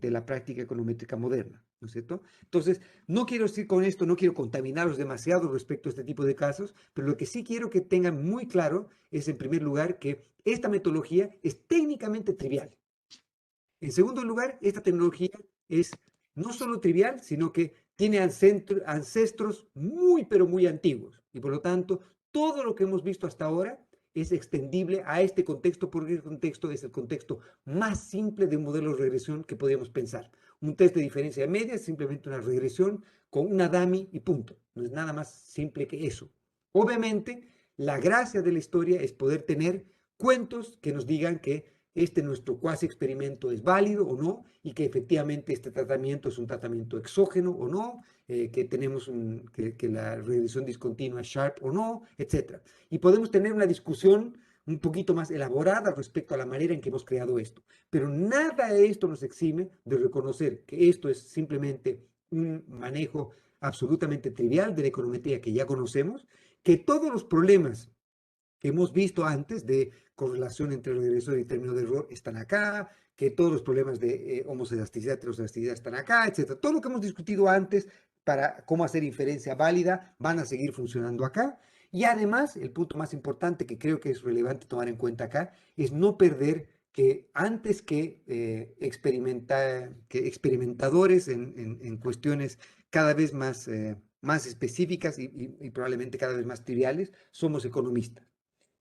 la práctica econométrica moderna, ¿no es cierto? Entonces, no quiero decir con esto, no quiero contaminaros demasiado respecto a este tipo de casos, pero lo que sí quiero que tengan muy claro es, en primer lugar, que esta metodología es técnicamente trivial. En segundo lugar, esta tecnología es no solo trivial, sino que tiene ancestros muy, pero muy antiguos. Y por lo tanto, todo lo que hemos visto hasta ahora es extendible a este contexto, porque el contexto es el contexto más simple de un modelo de regresión que podríamos pensar. Un test de diferencia de media es simplemente una regresión con una dummy y punto. No es nada más simple que eso. Obviamente, la gracia de la historia es poder tener cuentos que nos digan que nuestro cuasi experimento es válido o no, y que efectivamente este tratamiento es un tratamiento exógeno o no, que tenemos que la regresión discontinua es sharp o no, etc. Y podemos tener una discusión un poquito más elaborada respecto a la manera en que hemos creado esto. Pero nada de esto nos exime de reconocer que esto es simplemente un manejo absolutamente trivial de la econometría que ya conocemos, que todos los problemas que hemos visto antes de correlación entre el regreso y término de error están acá, que todos los problemas de homoscedasticiidad, heteroscedasticiidad están acá, etcétera. Todo lo que hemos discutido antes para cómo hacer inferencia válida van a seguir funcionando acá. Y además, el punto más importante que creo que es relevante tomar en cuenta acá es no perder que antes que experimentadores en cuestiones cada vez más específicas y probablemente cada vez más triviales, somos economistas.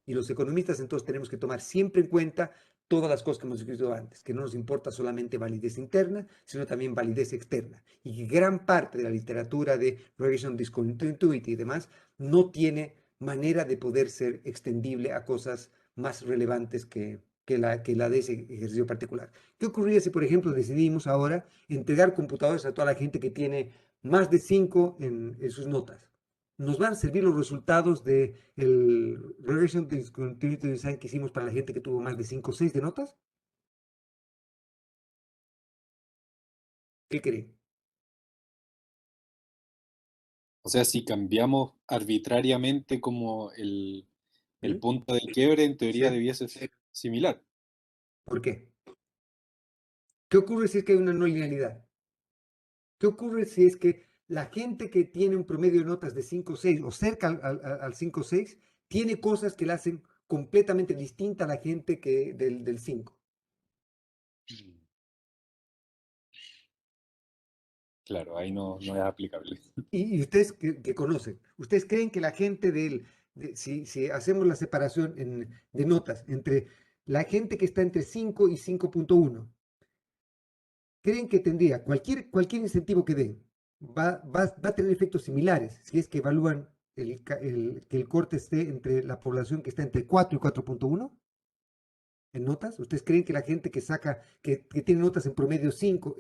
Y los economistas entonces tenemos que tomar siempre en cuenta todas las cosas que hemos escrito antes, que no nos importa solamente validez interna, sino también validez externa. Y que gran parte de la literatura de Regression Discontinuity y demás no tiene manera de poder ser extendible a cosas más relevantes que la de ese ejercicio particular. ¿Qué ocurriría si, por ejemplo, decidimos ahora entregar computadores a toda la gente que tiene más de 5 en sus notas? Nos van a servir los resultados del Regression Discontinuity Design que hicimos para la gente que tuvo más de 5 o 6 de notas? ¿Qué creen? O sea, si cambiamos arbitrariamente como el ¿Mm? punto de quiebre, en teoría ¿Sí? debiese ser similar. ¿Por qué? ¿Qué ocurre si es que hay una no linealidad? ¿Qué ocurre si es que la gente que tiene un promedio de notas de 5 o 6 o cerca al 5 o 6 tiene cosas que la hacen completamente distinta a la gente del 5? Claro, ahí no es aplicable. Y ustedes que conocen, ¿ustedes creen que la gente si hacemos la separación de notas entre la gente que está entre 5 y 5.1, creen que tendría cualquier incentivo que den, va a tener efectos similares si es que evalúan que el corte esté entre la población que está entre 4 y 4.1 en notas? ¿Ustedes creen que la gente que tiene notas en promedio 5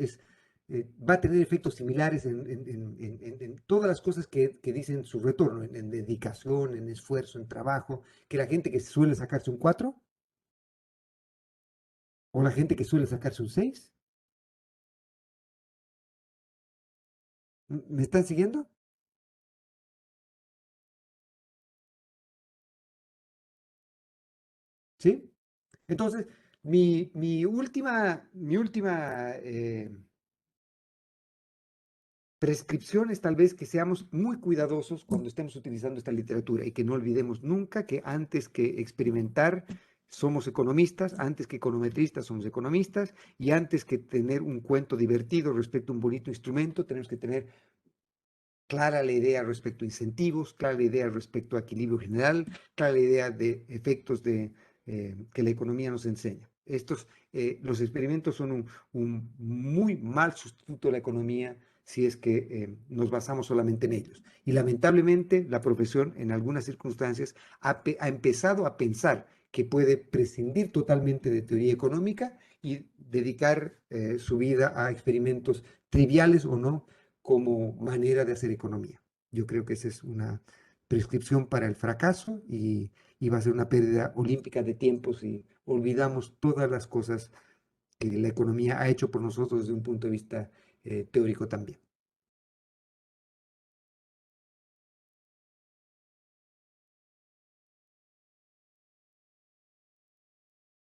va a tener efectos similares en todas las cosas que dicen su retorno, en dedicación, en esfuerzo, en trabajo, que la gente que suele sacarse un 4? o la gente que suele sacarse un 6. ¿Me están siguiendo? ¿Sí? Entonces, mi última prescripción es tal vez que seamos muy cuidadosos cuando estemos utilizando esta literatura y que no olvidemos nunca que antes que experimentar somos economistas, antes que econometristas somos economistas y antes que tener un cuento divertido respecto a un bonito instrumento, tenemos que tener clara la idea respecto a incentivos, clara la idea respecto a equilibrio general, clara la idea de efectos que la economía nos enseña. Los experimentos son un muy mal sustituto de la economía si es que nos basamos solamente en ellos. Y lamentablemente la profesión en algunas circunstancias ha empezado a pensar que puede prescindir totalmente de teoría económica y dedicar su vida a experimentos triviales o no como manera de hacer economía. Yo creo que esa es una prescripción para el fracaso y va a ser una pérdida olímpica de tiempo si olvidamos todas las cosas que la economía ha hecho por nosotros desde un punto de vista teórico también.